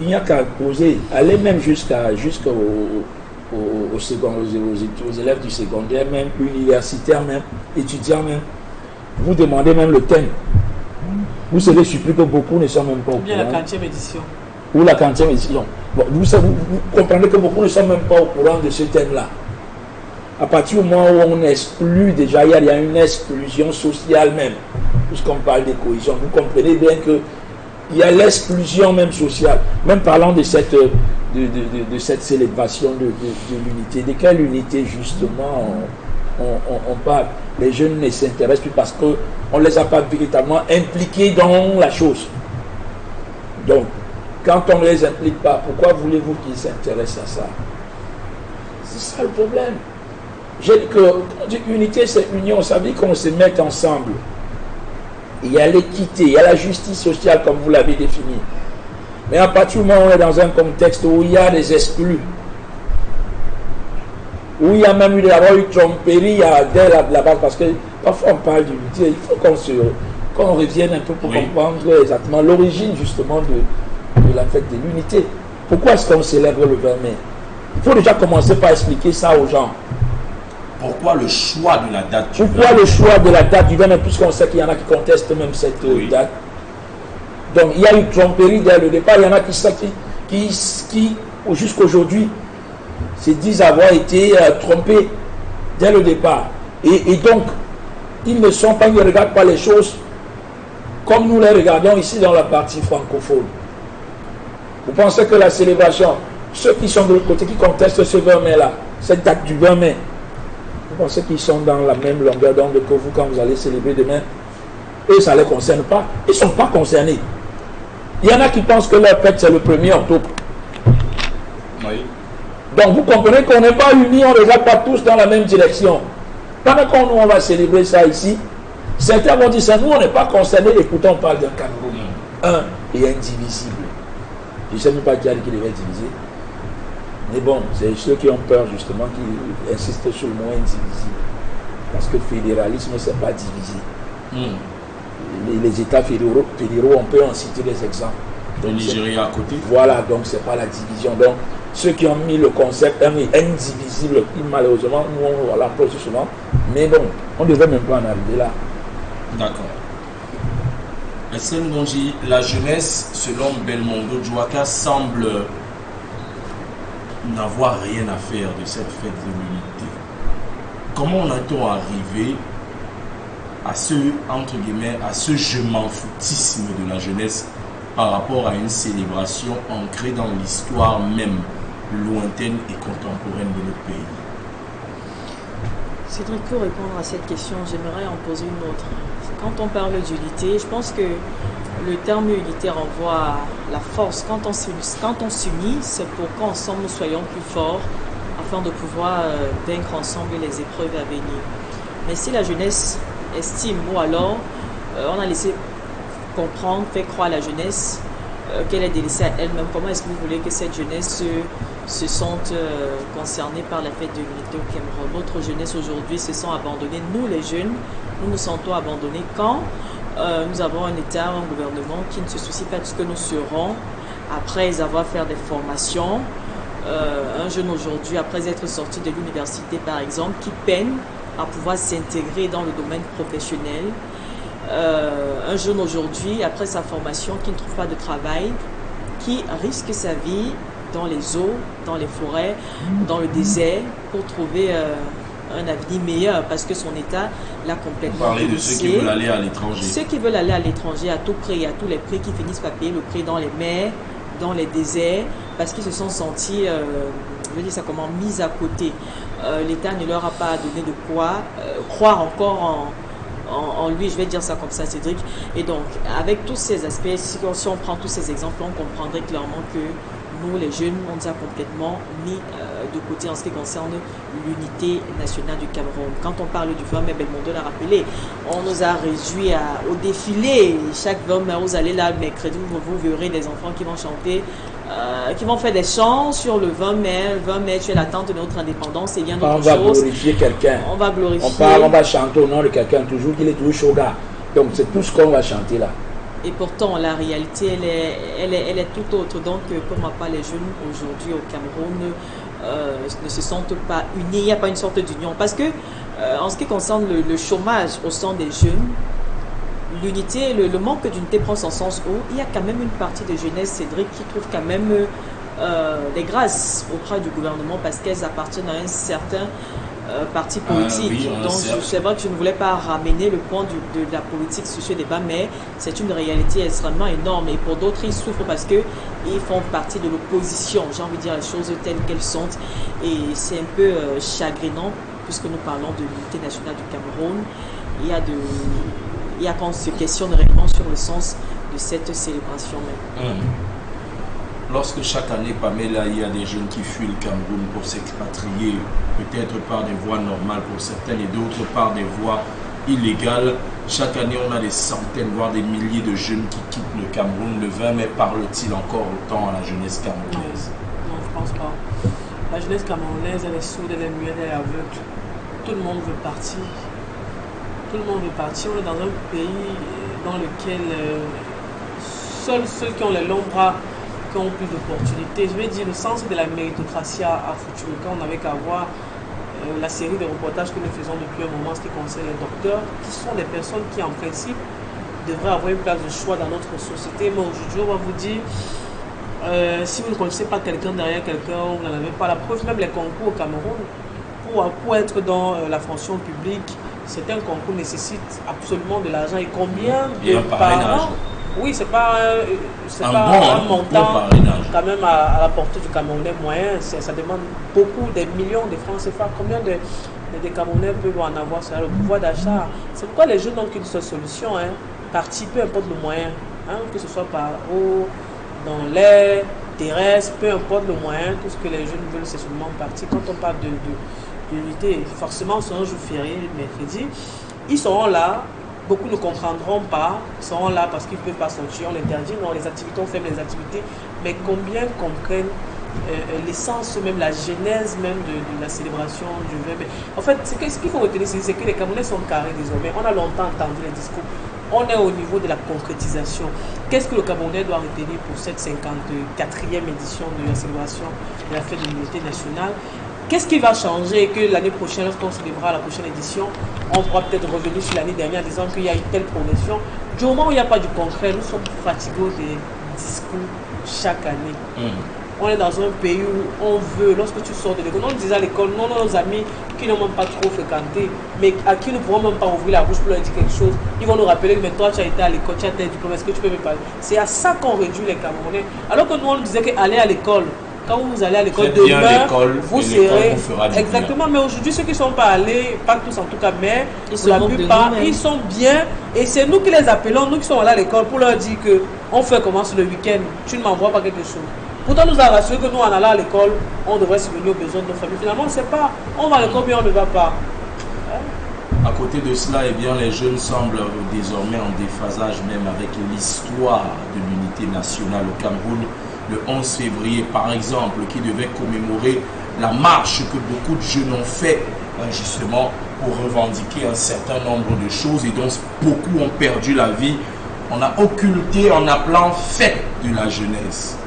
Il n'y a qu'à poser, allez même aux élèves du secondaire, même universitaires, même étudiants, même. Vous demandez même le thème. Vous serez surpris que beaucoup ne sont même pas au courant. Ou bien la 40e édition. Ou la 40e édition. Bon, vous comprenez que beaucoup ne sont même pas au courant de ce thème-là. À partir du moment où on exclut, déjà, il y a une exclusion sociale même. Puisqu'on parle de cohésion, vous comprenez bien que il y a l'exclusion même sociale. Même parlant de cette célébration de l'unité. De quelle unité, justement, on parle? Les jeunes ne s'intéressent plus parce qu'on ne les a pas véritablement impliqués dans la chose. Donc, quand on ne les implique pas, pourquoi voulez-vous qu'ils s'intéressent à ça? C'est ça le problème. J'ai dit que quand on dit unité, c'est union, ça veut dire qu'on se met ensemble. Il y a l'équité, il y a la justice sociale comme vous l'avez défini. Mais à partir du moment où on est dans un contexte où il y a des exclus, où il y a même eu des tromperies dès la base, parce que parfois on parle d'unité, il faut qu'on revienne un peu pour comprendre exactement l'origine justement de la fête de l'unité. Pourquoi est-ce qu'on célèbre le 20 mai? Il faut déjà commencer par expliquer ça aux gens. Pourquoi le choix de la date du 20 mai? Pourquoi le choix de la date du 20 mai, puisqu'on sait qu'il y en a qui contestent même cette date. Donc il y a eu tromperie dès le départ, il y en a qui jusqu'aujourd'hui, se disent avoir été trompés dès le départ. Et donc, ils ne regardent pas les choses comme nous les regardons ici dans la partie francophone. Vous pensez que la célébration, ceux qui sont de l'autre côté, qui contestent ce 20 mai-là, cette date du 20 mai, vous pensez qu'ils sont dans la même longueur d'onde que vous quand vous allez célébrer demain? Eux, ça ne les concerne pas. Ils ne sont pas concernés. Il y en a qui pensent que leur fête, c'est le 1er octobre. Oui. Donc vous comprenez qu'on n'est pas unis, on ne regarde pas tous dans la même direction. Pendant qu'on nous on va célébrer ça ici, certains vont dire ça, nous on n'est pas concernés et pourtant on parle d'un Cameroun un et indivisible. Je ne sais même pas qui a dit qu'il devait diviser. Mais bon, c'est ceux qui ont peur justement qui insistent sur le mot indivisible. Parce que le fédéralisme, c'est pas divisé. Les États fédéraux, on peut en citer des exemples. Le Nigeria à côté. Voilà, donc c'est pas la division. Donc ceux qui ont mis le concept indivisible, malheureusement, nous on l'approche souvent. Mais bon, on ne devrait même pas en arriver là. D'accord. Estelle Ngonji, la jeunesse, selon Belmondo Djouaka, semble n'avoir rien à faire de cette fête de l'unité. Comment en est-on arrivé à ce, entre guillemets, à ce je m'en foutisme de la jeunesse par rapport à une célébration ancrée dans l'histoire même lointaine et contemporaine de notre pays? Cédric, pour répondre à cette question, j'aimerais en poser une autre. Quand on parle d'unité, je pense que le terme unité renvoie à la force. Quand on s'unit, c'est pour qu'ensemble nous soyons plus forts afin de pouvoir vaincre ensemble les épreuves à venir. Mais si la jeunesse estime, ou alors on a laissé comprendre, fait croire à la jeunesse qu'elle est délaissée à elle-même, comment est-ce que vous voulez que cette jeunesse se sente concernée par la fête de l'unité au Cameroun? Notre jeunesse aujourd'hui se sent abandonnée. Nous les jeunes, nous nous sentons abandonnés quand nous avons un État, un gouvernement qui ne se soucie pas de ce que nous serons après avoir fait des formations. Un jeune aujourd'hui, après être sorti de l'université par exemple, qui peine à pouvoir s'intégrer dans le domaine professionnel. Un jeune aujourd'hui, après sa formation, qui ne trouve pas de travail, qui risque sa vie dans les eaux, dans les forêts, dans le désert, pour trouver un avenir meilleur, parce que son État l'a complètement Parler de ceux qui veulent aller à l'étranger. Ceux qui veulent aller à l'étranger à tout prix, à tous les prix, qui finissent par payer le prix dans les mers, dans les déserts, parce qu'ils se sont sentis vais dire ça comment, mis à côté. L'État ne leur a pas donné de quoi croire encore en lui, je vais dire ça comme ça, Cédric. Et donc, avec tous ces aspects, si on prend tous ces exemples, on comprendrait clairement que nous, les jeunes, on nous a complètement mis de côté en ce qui concerne l'unité nationale du Cameroun. Quand on parle du 20 mai, Belmondo l'a rappelé, on nous a réduits au défilé. Chaque 20 mai, vous allez là, mercredi, vous verrez des enfants qui vont chanter, qui vont faire des chants sur le 20 mai. Le 20 mai, tu es l'attente de notre indépendance et bien d'autres choses. On va glorifier quelqu'un. On va glorifier. On va chanter au nom de quelqu'un, toujours qu'il est toujours shoga. Donc c'est tout ce qu'on va chanter là. Et pourtant, la réalité, elle est tout autre. Donc, pour ma part, les jeunes aujourd'hui au Cameroun ne se sentent pas unis. Il n'y a pas une sorte d'union. Parce que, en ce qui concerne le chômage au sein des jeunes, l'unité, le manque d'unité prend son sens où il y a quand même une partie de jeunesse, Cédric, qui trouve quand même des grâces auprès du gouvernement parce qu'elles appartiennent à un certain parti politique. Oui, donc c'est vrai que je ne voulais pas ramener le point de la politique sur ce débat, mais c'est une réalité extrêmement énorme et pour d'autres ils souffrent parce qu'ils font partie de l'opposition, j'ai envie de dire les choses telles qu'elles sont et c'est un peu chagrinant puisque nous parlons de l'unité nationale du Cameroun. Il y a qu'on se questionne réellement sur le sens de cette célébration même. Lorsque chaque année, Pamela, il y a des jeunes qui fuient le Cameroun pour s'expatrier, peut-être par des voies normales pour certaines et d'autres par des voies illégales, chaque année on a des centaines, voire des milliers de jeunes qui quittent le Cameroun. Le 20 mai parle-t-il encore autant à la jeunesse camerounaise? Non, je pense pas. La jeunesse camerounaise, elle est sourde, elle est muette, elle est aveugle. Tout le monde veut partir. Tout le monde veut partir. On est dans un pays dans lequel seuls ceux qui ont les longs bras qui ont plus d'opportunités. Je vais dire, le sens de la méritocratie a foutu le camp. On n'avait qu'à voir la série de reportages que nous faisons depuis un moment, ce qui concerne les docteurs, qui sont des personnes qui, en principe, devraient avoir une place de choix dans notre société. Mais aujourd'hui, on va vous dire, si vous ne connaissez pas quelqu'un derrière quelqu'un, vous n'en avez pas la preuve. Même les concours au Cameroun, pour être dans la fonction publique, certains concours nécessitent absolument de l'argent. Et combien de parents... Oui, c'est pas un montant quand même à la portée du Camerounais moyen. Ça demande beaucoup, des millions de francs CFA. Combien de Camerounais peuvent en avoir? C'est le pouvoir d'achat. C'est pourquoi les jeunes n'ont qu'une seule solution. Partir, peu importe le moyen. Que ce soit par eau, dans l'air, terrestre, peu importe le moyen. Tout ce que les jeunes veulent, c'est seulement partir. Quand on parle d'unité, forcément, c'est un jour férié, mercredi. Ils seront là. Beaucoup ne comprendront pas, ils seront là parce qu'ils ne peuvent pas sortir, on interdit, non, les activités, on ferme les activités, mais combien comprennent l'essence, même la genèse même de la célébration du 20 mai. En fait, ce qu'il faut retenir, c'est que les Camerounais sont carrés désormais. On a longtemps entendu les discours. On est au niveau de la concrétisation. Qu'est-ce que le Camerounais doit retenir pour cette 54e édition de la célébration de la fête de l'unité nationale? Qu'est-ce qui va changer que l'année prochaine, lorsqu'on célébrera la prochaine édition, on pourra peut-être revenir sur l'année dernière en disant qu'il y a une telle progression. Du moment où il n'y a pas du concret, nous sommes fatigués des discours chaque année. On est dans un pays où on veut, lorsque tu sors de l'école, on disait à l'école, non, nos amis qui n'ont même pas trop fréquenté, mais à qui nous ne pourrons même pas ouvrir la bouche pour leur dire quelque chose, ils vont nous rappeler que mais toi tu as été à l'école, tu as tes diplômes, est-ce que tu peux me parler? C'est à ça qu'on réduit les Camerounais. Alors que nous on nous disait qu'aller à l'école, quand vous allez à l'école demain, vous serez... Exactement, mais aujourd'hui, ceux qui ne sont pas allés, pas tous en tout cas, mais pour la plupart, ils sont bien. Et c'est nous qui les appelons, nous qui sommes allés à l'école, pour leur dire qu'on fait comment sur le week-end, tu ne m'envoies pas quelque chose. Pourtant, nous avons rassuré que nous, en allant à l'école, on devrait subvenir aux besoins de nos familles. Finalement, on ne sait pas, on va à l'école, mais on ne va pas. À côté de cela, eh bien, les jeunes semblent désormais en déphasage même avec l'histoire de l'unité nationale au Cameroun. Le 11 février, par exemple, qui devait commémorer la marche que beaucoup de jeunes ont fait, justement, pour revendiquer un certain nombre de choses et dont beaucoup ont perdu la vie. On a occulté en appelant fête de la jeunesse,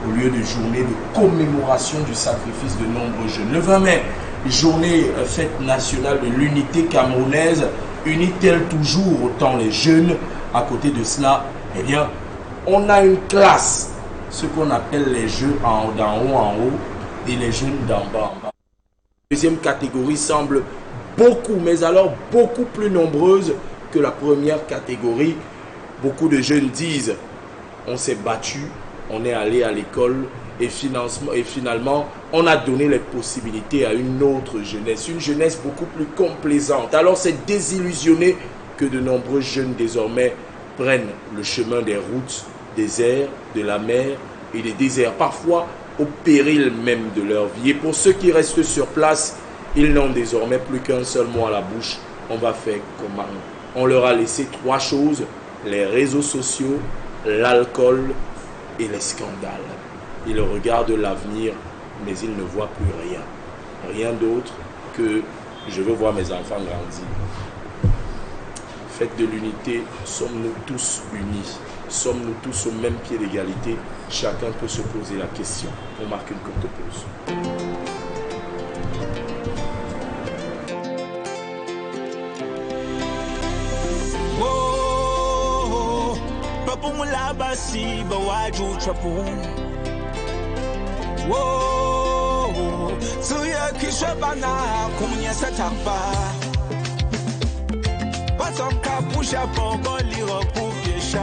au lieu de journée de commémoration du sacrifice de nombreux jeunes. Le 20 mai, journée fête nationale de l'unité camerounaise, unit-elle toujours autant les jeunes? À côté de cela, eh bien, on a une classe, ce qu'on appelle les jeunes d'en haut en haut et les jeunes d'en bas en bas. La deuxième catégorie semble beaucoup, mais alors beaucoup plus nombreuse que la première catégorie. Beaucoup de jeunes disent, on s'est battu, on est allé à l'école et finalement, on a donné les possibilités à une autre jeunesse, une jeunesse beaucoup plus complaisante. Alors c'est désillusionné que de nombreux jeunes désormais prennent le chemin des routes, des airs, de la mer et des déserts, parfois au péril même de leur vie. Et pour ceux qui restent sur place, ils n'ont désormais plus qu'un seul mot à la bouche. On va faire comment? On leur a laissé 3 choses, les réseaux sociaux, l'alcool et les scandales. Ils regardent l'avenir, mais ils ne voient plus rien. Rien d'autre que je veux voir mes enfants grandir. Fête de l'unité, sommes-nous tous unis? Sommes-nous tous au même pied d'égalité? Chacun peut se poser la question. On marque une courte pause. Pas en cas pour Japon,